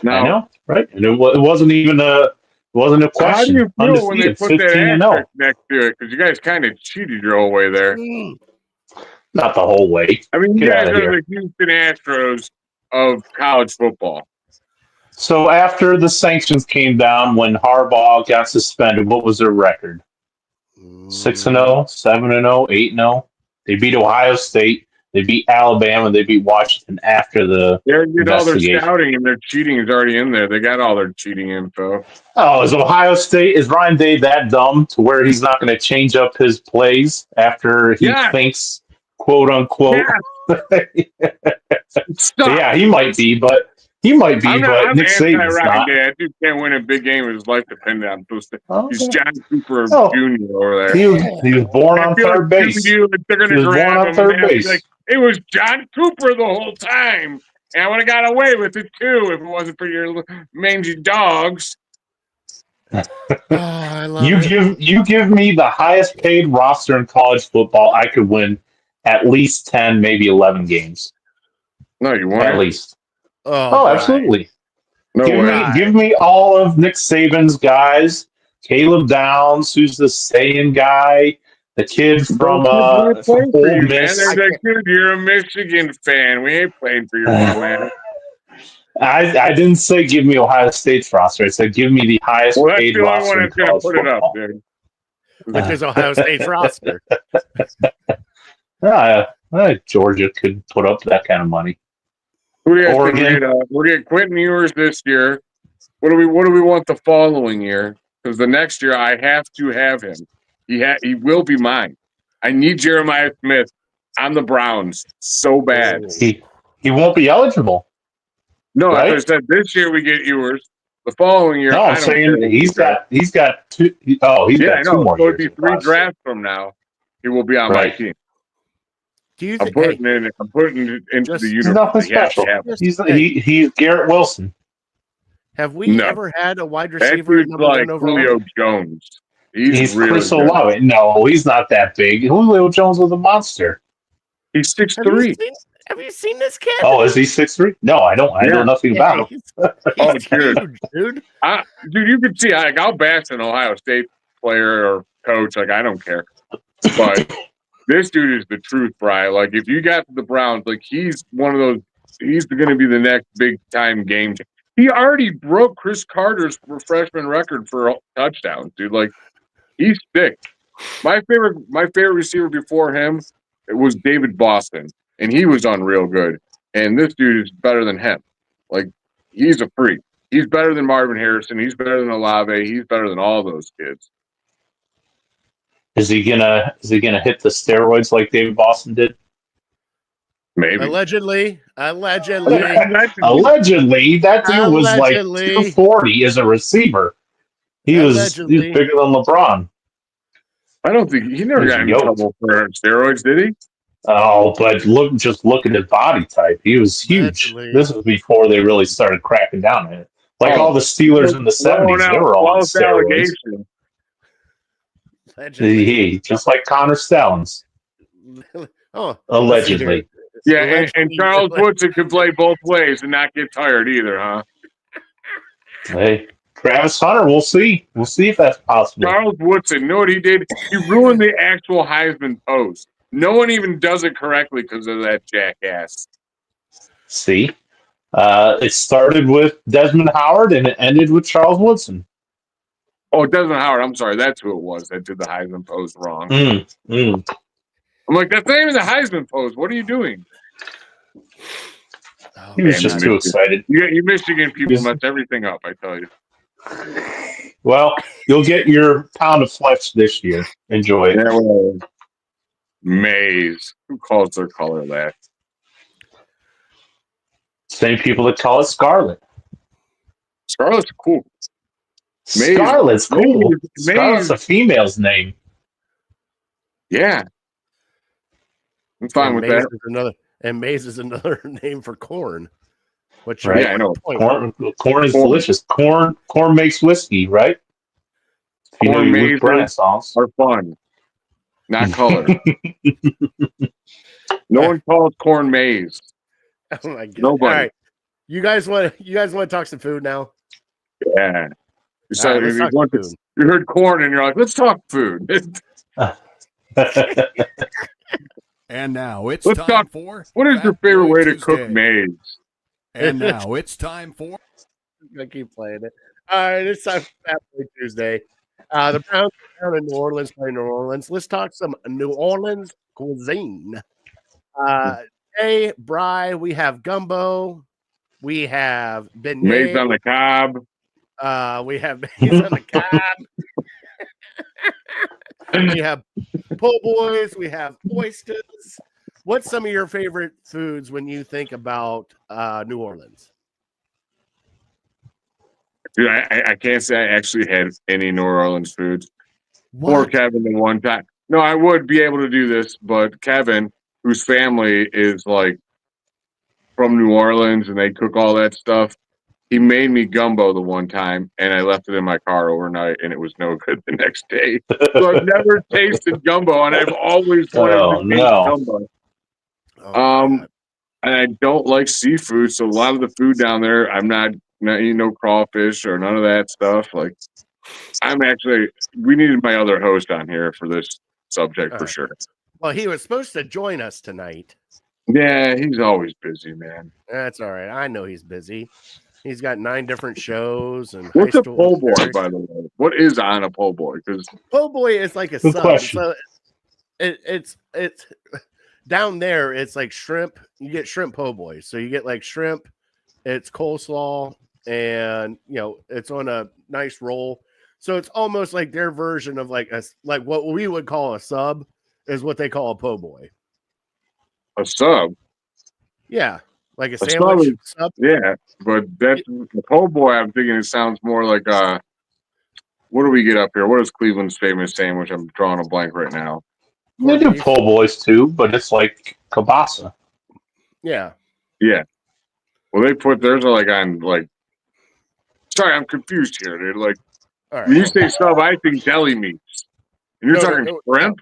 Now, I know, right? And it wasn't even a question. how do you feel when they Undefeated, put that 15-0. asterisk next to it? Because you guys kind of cheated your whole way there. Not the whole way. I mean, you Get guys outta are here. the Houston Astros of college football. So after the sanctions came down, when Harbaugh got suspended, what was their record? 6-0, 7-0, 8-0. They beat Ohio State. They beat Alabama. They beat Washington after the They already did all their investigation. scouting, and their cheating is already in there. They got all their cheating info. Oh, is Ohio State, is Ryan Day that dumb to where he's not going to change up his plays after he Yeah. thinks, quote unquote? Stop. Yeah, he might be, but Nick Saban's anti-Ryan not. Day. That dude can't win a big game. His life depended on those things. Oh, He's John Cooper Oh. Jr. over there. he was born on I feel third like base. they're going He to was born grab on him. third and they'll be base. like, it was John Cooper the whole time. And I would have got away with it, too, if it wasn't for your mangy dogs. I love You give me the highest paid roster in college football, I could win at least 10, maybe 11 games. No, you At won't. least. Oh, Oh, Brian. absolutely. No way. Give me all of Nick Saban's guys. Caleb Downs, who's the Saiyan guy, the kid from Ole for you, man. Miss. They're like, dude, you're a Michigan fan. We ain't playing for your bum ass. I didn't say give me Ohio State's roster. I said give me the highest Well, that's paid the only roster one in that's going to college put it up, football. dude. Which is Ohio State's roster. Georgia could put up that kind of money. Who do you guys think Oregon. we're getting Quentin Ewers this year. What do we want the following year? Because the next year I have to have him. He will be mine. I need Jeremiah Smith on the Browns so bad. he won't be eligible. No, Right? I said this year we get Ewers. The following year, No, I I'm don't saying care. he's got two. Oh, he's Yeah, got I two know. more So it'd years. be of 3 class. drafts from now. He will be on my Right. team. Do you I'm think? Hey, putting it into Just- the He's He's nothing universe. He has to special. have it. He's Garrett Wilson. have we No. ever had a wide That receiver at dude's number like 1 overall? Julio Jones. He's really Chris good. Olave. No, he's not that big. Julio Jones was a monster. He's Have you 6'3". have you seen this kid? Oh, is he 6'3"? No, I don't. I know Yeah. nothing about him. He's Oh, huge, dude. Dude, you can see, I'll bash an Ohio State player or coach. Like, I don't care. But this dude is the truth, Brian. Like, if you got the Browns, like, he's one of those, he's going to be the next big-time game. He already broke Chris Carter's freshman record for touchdowns, dude. Like, he's sick. My favorite receiver before him, it was David Boston, and he was unreal good. And this dude is better than him. Like, he's a freak. He's better than Marvin Harrison. He's better than Olave. He's better than all those kids. Is he gonna hit the steroids like David Boston did? Maybe. Allegedly. Allegedly, that dude was like Allegedly. 240 as a receiver. He was Allegedly. bigger than LeBron. I don't think he never He's got in yoked. trouble for steroids, did he? Oh, but look at his body type. He was huge. Allegedly. This was before they really started cracking down on it. Like all the Steelers in the Throwing 70s, out they were all on false steroids. allegations. Allegedly. Just like Connor Stallings, Oh, allegedly. Yeah, and Allegedly. Charles Woodson could play both ways and not get tired either, huh? Hey, Travis Hunter, we'll see. We'll see if that's possible. Charles Woodson, you know what he did? He ruined the actual Heisman pose. No one even does it correctly because of that jackass. See? It started with Desmond Howard and it ended with Charles Woodson. Oh, Desmond Howard. I'm sorry. That's who it was that did the Heisman pose wrong. Mm. I'm like, that's not even the Heisman pose. What are you doing? He was Man, just I too missed it. excited. You Michigan people Yes. mess everything up, I tell you. Well, you'll get your pound of flesh this year. Enjoy it. Yeah, well, maize. Who calls their color that? Same people that call it Scarlet. Scarlet's cool. Maize. Scarlet's cool. Maize. Scarlet's a female's name. Yeah. I'm fine with that. Maize is another name for corn. Which Right. Yeah, I know. Corn is Corn. delicious. Corn makes whiskey, right? If you know Corn your Luke mazes Bryan songs. are fun, not color. No one calls corn maize. Oh my god! Nobody. All right, you guys want to talk some food now? Yeah. So All right, let's you, talk want some to- food. you heard corn and you're like, let's talk food. And now it's Let's time talk- for What is your Fat favorite Boy way to Tuesday. cook maize? And now it's time for I keep playing it. All right, it's time for Fat Boy Tuesday. The Browns are down in New Orleans, playing New Orleans. Let's talk some New Orleans cuisine. Today, Bry, we have gumbo. We have Maize on beignet. the cob. We have maize on the cob. We have po' boys. We have oysters. What's some of your favorite foods when you think about New Orleans? Dude, I can't say I actually had any New Orleans foods. Poor Kevin the one time. No, I would be able to do this, but Kevin, whose family is like from New Orleans and they cook all that stuff, he made me gumbo the one time and I left it in my car overnight and it was no good the next day. So I've never tasted gumbo and I've always wanted to taste gumbo. Oh, And I don't like seafood, so a lot of the food down there, I'm not eating no crawfish or none of that stuff. Like, we needed my other host on here for this subject for right. sure. well, he was supposed to join us tonight. Yeah, he's always busy, man. That's all right. I know he's busy. He's got 9 different shows and What's high a school po' boy, experience. by the way? What is on a po' boy? Because Po' boy is like a Good sub. question. So it's down there. It's like shrimp. You get shrimp po' boy. So you get like shrimp. It's coleslaw, and it's on a nice roll. So it's almost like their version of like what we would call a sub is what they call a po' boy. a sub. Yeah, Like a A sub sandwich? is- Yeah, but that's the po' boy. I'm thinking it sounds more like what do we get up here? What is Cleveland's famous sandwich? I'm drawing a blank right now. They Corned do beef? po' boys too, but it's like kielbasa. Yeah. Yeah. Well, they put theirs are like on like. Sorry, I'm confused here. They're like All right. when you say sub, I think deli meats, and you're No, talking no, shrimp.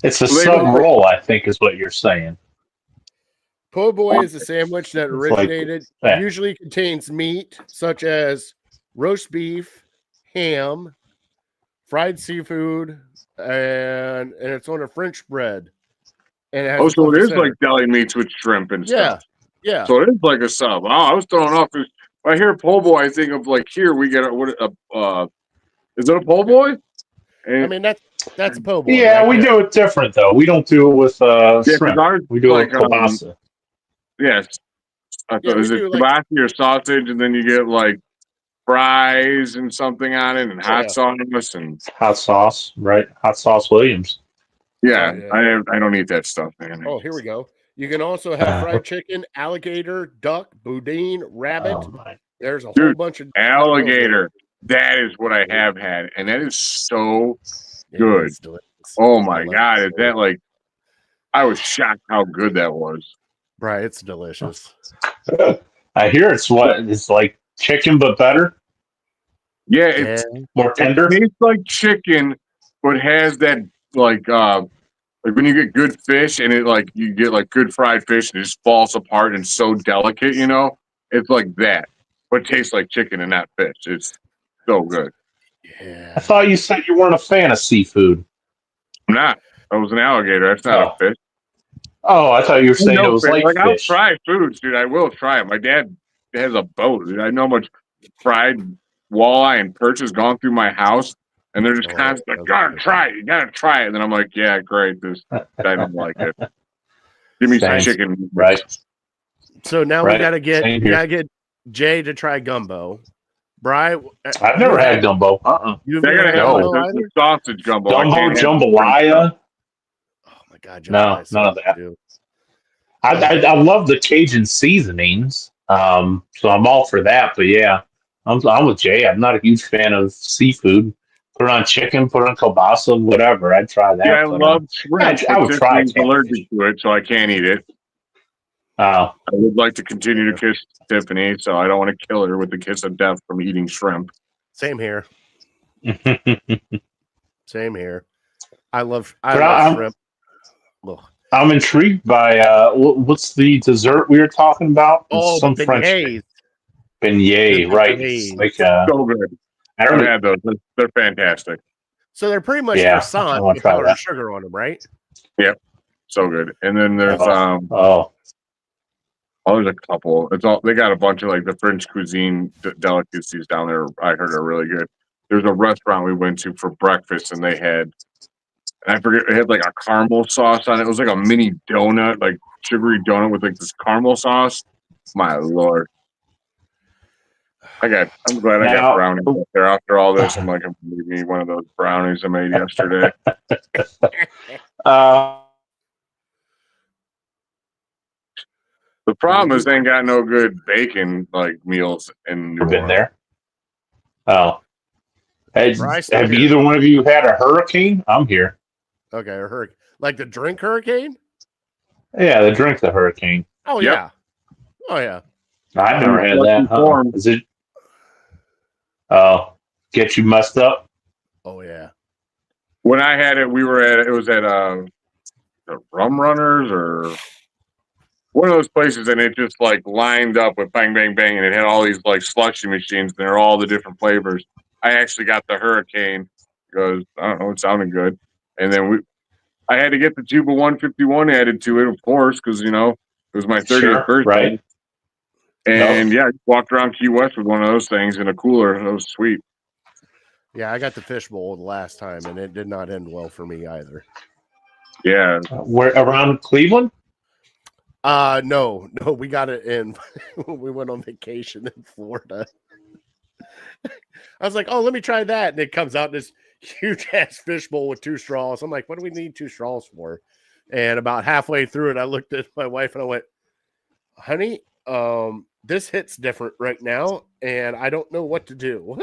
It's a Well, they sub don't- roll, I think, is what you're saying. Po' boy is a sandwich that It's like- originated, yeah. usually contains meat such as roast beef, ham, fried seafood, and it's on a French bread. And it has Oh, a so fluffy it is center. like deli meats with shrimp and Yeah. stuff. Yeah. So it is like a sub. Oh, I was thrown off. When I hear po' boy, I think of like here we get is it a po' boy? And, I mean that's a po' boy. Yeah, right we there. do it different though. We don't do it with 'cause shrimp. ours We do like, it with kielbasa. yes. I Yeah, thought we is it do, like- kielbasa or sausage, and then you get like fries and something on it, and hot Yeah. sauce, and Hot sauce, right? Hot sauce Williams. yeah, Oh, yeah. I don't eat that stuff, man. Oh, here we go. You can also have fried chicken, alligator, duck, boudin, rabbit. Oh, my. There's a whole Dude, bunch of Alligator. That is what I have had, and that is so. Yeah, good. it's delicious. Oh I my love god, it. is that like? I was shocked how good that was. Right, it's delicious. I hear it's like chicken but better, Yeah, Yeah. it's more tender. it tastes like chicken, but has that like when you get good fish and it like you get like good fried fish and it just falls apart and so delicate, you know? It's like that. But it tastes like chicken and not fish. It's so good. I Yeah. thought you said you weren't a fan of seafood. I'm not. I was an alligator. That's not Oh. a fish. Oh, I thought you were saying No it was fish. like I'll fish. try foods, dude. I will try it. My dad has a boat. Dude. I know how much fried walleye and perch has gone through my house, and they're just Oh, constantly like, that's "Gotta good. try it. You gotta try it." And then I'm like, "Yeah, great. This I don't like it. Give me some Same. chicken." Right. So now Right. we gotta get Same here. Jay to try gumbo. Bri, I've never had gumbo. You've They're never gonna had have No. gumbo the either? sausage gumbo. I Gumbo, can't have jambalaya. Oh my god, No, jambalaya is none of so that. good. I love the Cajun seasonings, so I'm all for that. But yeah, I'm with Jay. I'm not a huge fan of seafood. Put it on chicken, put it on kielbasa, whatever. I'd try that. Yeah, I but, love shrimp. I would but try Tiffany's catfish. allergic to it, so I can't eat it. Oh, I would like to continue to kiss Tiffany, so I don't want to kill her with the kiss of death from eating shrimp. Same here. Same here. I love But I'm- shrimp. Ugh. I'm intrigued by what's the dessert we were talking about? It's Oh, some the French beignets. beignet, The right? beignets. It's like So good. I I've don't know. had those. They're fantastic. So they're pretty much Yeah, I croissant wanna with try powdered that. sugar on them, right? So good. And then there's Oh, there's a couple. It's all they got a bunch of like the French cuisine delicacies down there. I heard are really good. There's a restaurant we went to for breakfast, and they had, and I forget, it had like a caramel sauce on it. It was like a mini donut, like sugary donut with like this caramel sauce. My lord. I'm glad I got Now- brownies up there after all this. I'm like, I'm gonna me one of those brownies I made yesterday. uh, The problem is they ain't got no good bacon like meals in New never been Orleans. there. Oh, Bryce, have here. either one of you had a hurricane? I'm here. Okay, or like the drink hurricane? Yeah, the drink the hurricane. Oh Yep. yeah. Oh yeah. I never had Lucky that. Huh? form. Is it? Oh, get you messed up. Oh yeah. When I had it, it was at the Rum Runners or one of those places, and it just like lined up with bang, bang, bang, and it had all these like slushy machines, and they're all the different flavors. I actually got the Hurricane because I don't know, it sounded good, and then I had to get the Juba 151 added to it, of course, because it was my 30th Sure, birthday, right? and yeah, I walked around Key West with one of those things in a cooler. It was sweet. Yeah, I got the fishbowl the last time, and it did not end well for me either. Yeah, Where around Cleveland? No, we got it in. We went on vacation in Florida. I was like, oh, let me try that, and it comes out this huge ass fishbowl with 2 straws. I'm like, what do we need 2 straws for? And about halfway through it, I looked at my wife and I went, honey, this hits different right now, and I don't know what to do.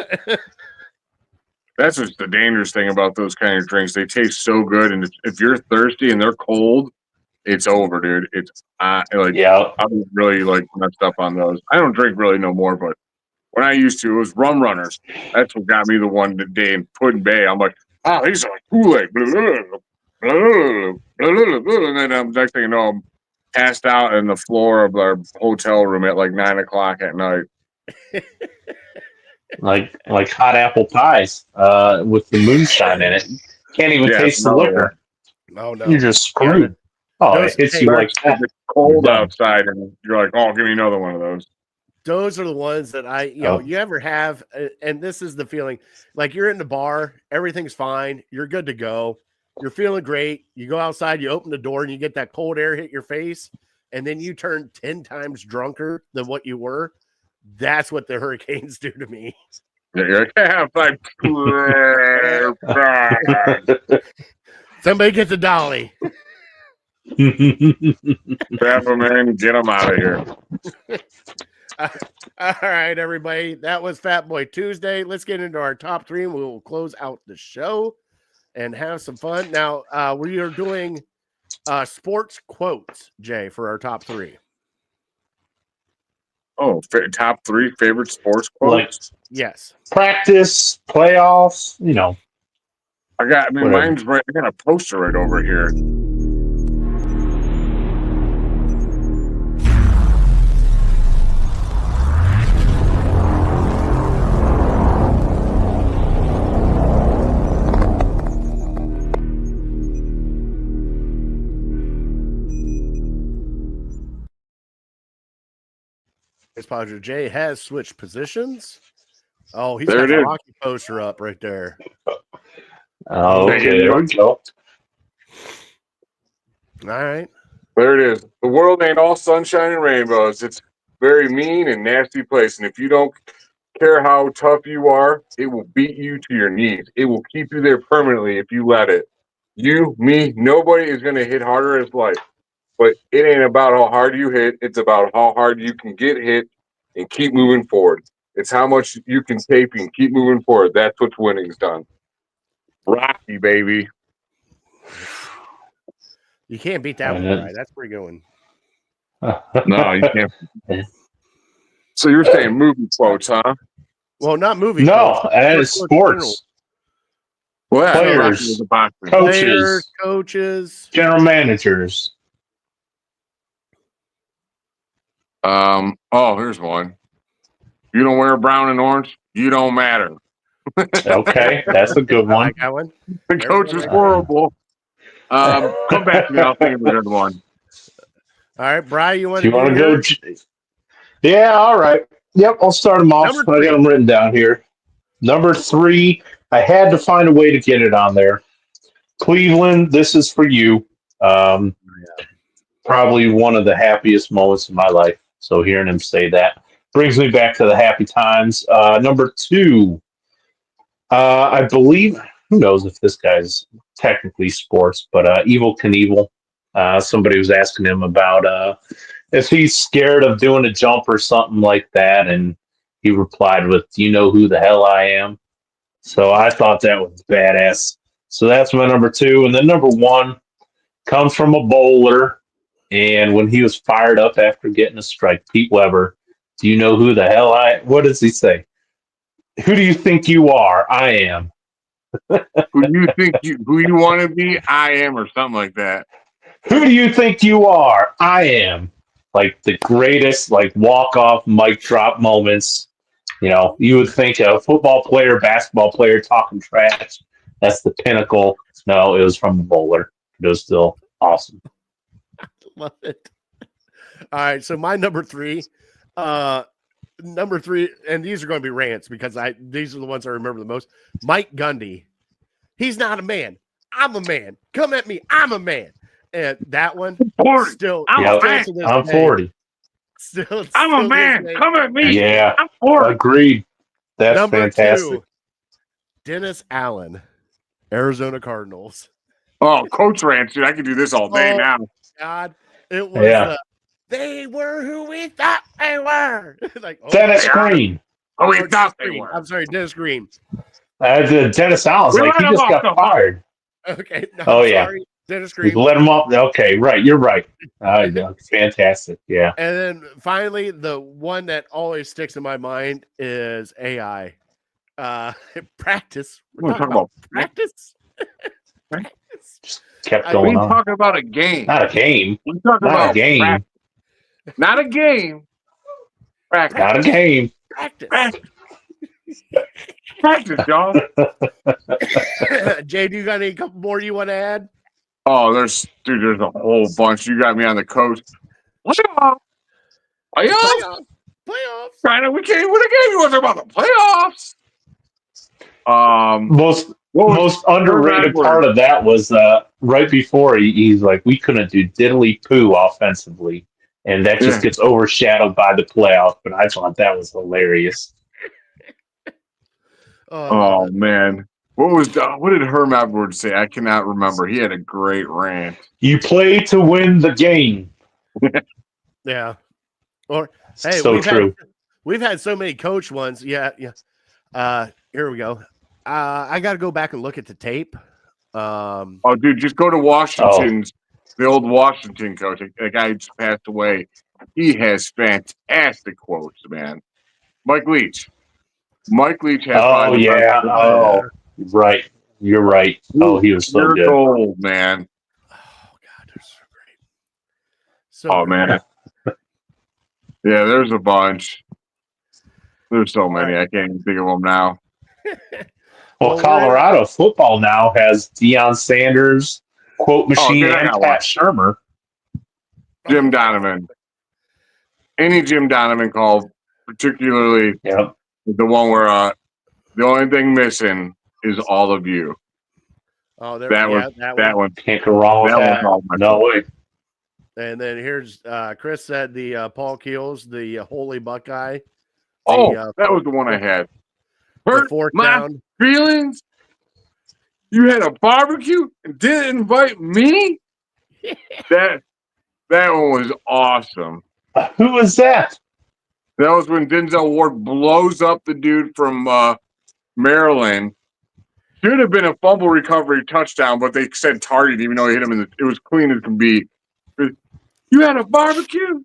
That's just the dangerous thing about those kind of drinks. They taste so good, and if you're thirsty and they're cold, it's over, dude. It's Yeah. I'm really like messed up on those. I don't drink really no more, but when I used to, it was Rum Runners. That's what got me the one today in Puddin' Bay. I'm like, oh, these are like Kool-Aid. And then next thing you know, I'm passed out on the floor of our hotel room at like 9 o'clock at night. Like hot apple pies with the moonshine in it. Can't even taste the liquor. No, no. You're just screwed. Oh, it hits you like that. It's cold You're done. outside, and you're like, oh, give me another one of those. Those are the ones that you ever have, and this is the feeling, like you're in the bar, everything's fine, you're good to go, you're feeling great, you go outside, you open the door, and you get that cold air hit your face, and then you turn 10 times drunker than what you were. That's what the hurricanes do to me. Yeah, you're like, Somebody get the dolly. grab them in, get them out of here. All right, everybody. That was Fat Boy Tuesday. Let's get into our top three, and we will close out the show and have some fun. Now, we are doing sports quotes, Jay, for our top three. Oh, top three favorite sports quotes? Yes. Practice, playoffs, mine's right. I got a poster right over here. His Padre Jay has switched positions. Oh, he's There got it the is. hockey poster up right there. Oh, okay, there we go. All right. There it is. The world ain't all sunshine and rainbows. It's a very mean and nasty place. And if you don't care how tough you are, it will beat you to your knees. It will keep you there permanently if you let it. You, me, nobody is going to hit harder as life. But it ain't about how hard you hit. It's about how hard you can get hit and keep moving forward. It's how much you can take and keep moving forward. That's what winning's done. Rocky, baby. You can't beat that one, right? That's pretty good one. No, you can't. So you're saying movie quotes, huh? Well, not movie No, quotes. that is sports. Well, yeah, Players, Rocky was a boxer. coaches, Players, coaches. general managers. Here's one. You don't wear brown and orange, you don't matter. Okay, that's a good I one. like that one. The coach is horrible. Come back to me. I'll think of another one. All right, Brian, you want Do to you want to go? Yeah, all right. Yep, I'll start them off. I got them written down here. Number 3, I had to find a way to get it on there. Cleveland, this is for you. Probably one of the happiest moments of my life. So hearing him say that brings me back to the happy times. Number 2, I believe, who knows if this guy's technically sports, but Evel Knievel. Somebody was asking him about if he's scared of doing a jump or something like that, and he replied with, "Do you know who the hell I am?" So I thought that was badass. So that's my number 2. And then number 1 comes from a bowler, and when he was fired up after getting a strike, Pete Weber, "Do you know who the hell what does he say? Who do you think you are? I am." Who you want to be? I am, or something like that. Who do you think you are? I am. Like the greatest, walk-off mic drop moments. You would think a football player, basketball player talking trash. That's the pinnacle. No, it was from a bowler. It was still awesome. Love it. All right, so my number 3, and these are going to be rants because these are the ones I remember the most. Mike Gundy. He's not a man. I'm a man. Come at me. I'm a man. And that one, still, I'm a man. I'm 40. Still, I'm a man. Come at me. Yeah, I'm 40. agreed. That's number fantastic. 2, Dennis Allen, Arizona Cardinals. Oh, coach rants, dude. I could do this all day now. God, it was They were who we thought they were. Like, oh, Dennis Green. Oh, we Dennis thought they Green. were. I'm sorry, Dennis Green. Dennis Allen's We like, he let him just off got the hook. fired. Okay, no, Oh, I'm yeah. sorry, Dennis We Green. let him up. Okay, right. You're right. Fantastic. Yeah. And then finally, the one that always sticks in my mind is AI. Practice. We're talking about practice. Practice. Kept I We going on. talking about a game. Not a game. We're talking Not about a game. practice. Not a game. Practice. Not a game. Practice. Practice. Practice, y'all. Jay, do you got any couple more you want to add? Oh, there's a whole bunch. You got me on the coast. Playoffs. Playoffs. China, we can't win a game. You want to talk about the playoffs? Most underrated part of that was right before he's like, we couldn't do diddly poo offensively, and that just gets overshadowed by the playoff. But I thought that was hilarious. Oh man, what did Herm Edwards say? I cannot remember. He had a great rant. You play to win the game. Yeah. Or hey, So true. We've had so many coach ones. Yeah. Here we go. I got to go back and look at the tape. Oh, dude, just go to Washington's, the old Washington coach. The guy who just passed away. He has fantastic quotes, man. Mike Leach. Mike Leach has. Oh yeah. Oh, right. You're right. Oh, he was so You're good. gold, man. Oh God, they're so great. Oh man. Yeah, there's a bunch. There's so many. I can't even think of them now. Well, Colorado football now has Deion Sanders, quote machine, and Pat Shurmur. Jim Donovan. Any Jim Donovan call, particularly the one where the only thing missing is all of you. Oh, there, that one can't go wrong with that. No way. And then here's Chris said the Paul Keels, the Holy Buckeye. That was the one I had. Hurt fourth my down. feelings. You had a barbecue and didn't invite me. That one was awesome. Who was that? That was when Denzel Ward blows up the dude from Maryland. Should have been a fumble recovery touchdown, but they said target, even though he hit him it was clean as can be. You had a barbecue,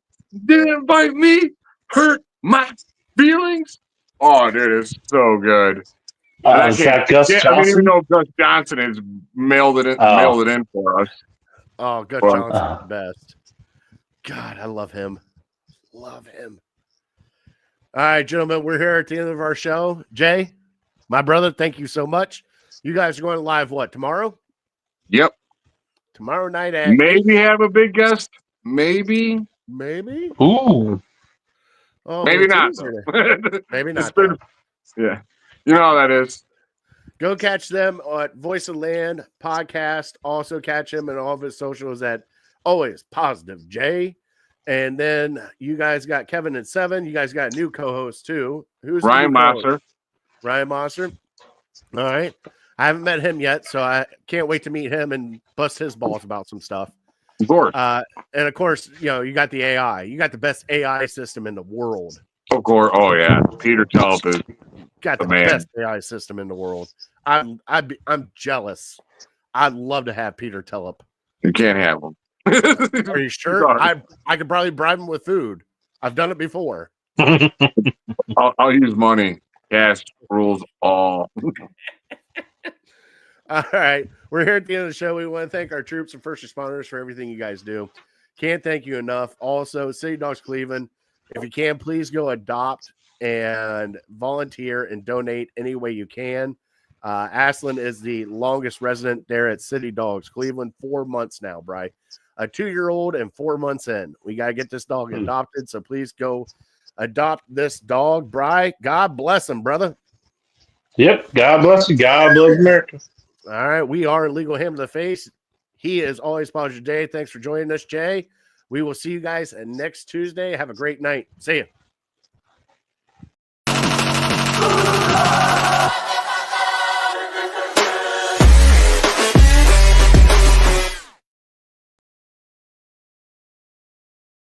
didn't invite me, hurt my feelings. Oh, dude, it's so good. Is that Gus Johnson? I didn't even know if Gus Johnson has mailed it in for us. Oh, Gus Johnson's the best. God, I love him. Love him. All right, gentlemen, we're here at the end of our show. Jay, my brother, thank you so much. You guys are going live tomorrow? Yep. Tomorrow night at maybe have a big guest. Maybe. Ooh. Oh, maybe not. Maybe not. Yeah. You know how that is. Go catch them at Voice of Land podcast. Also catch him and all of his socials at Always Positive J. And then you guys got Kevin and Seven. You guys got a new co-host too. Who's Ryan Mosser? Ryan Mosser. All right. I haven't met him yet, so I can't wait to meet him and bust his balls about some stuff. Of course. And of course, you got the AI. You got the best AI system in the world. Of course. Oh yeah. Peter Tulp is got the best AI system in the world. I'm jealous. I'd love to have Peter Tulp. You can't have him. Are you sure? I could probably bribe him with food. I've done it before. I'll use money. Cash rules all. All right. We're here at the end of the show. We want to thank our troops and first responders for everything you guys do. Can't thank you enough. Also, City Dogs Cleveland, if you can, please go adopt and volunteer and donate any way you can. Aslan is the longest resident there at City Dogs Cleveland, 4 months now, Bri. A 2-year-old and 4 months in. We got to get this dog adopted, so please go adopt this dog. Bri, God bless him, brother. Yep. God bless you. God bless America. All right. We are Legal Ham to the Face. He is Always Positive Jay. Thanks for joining us, Jay. We will see you guys next Tuesday. Have a great night. See you.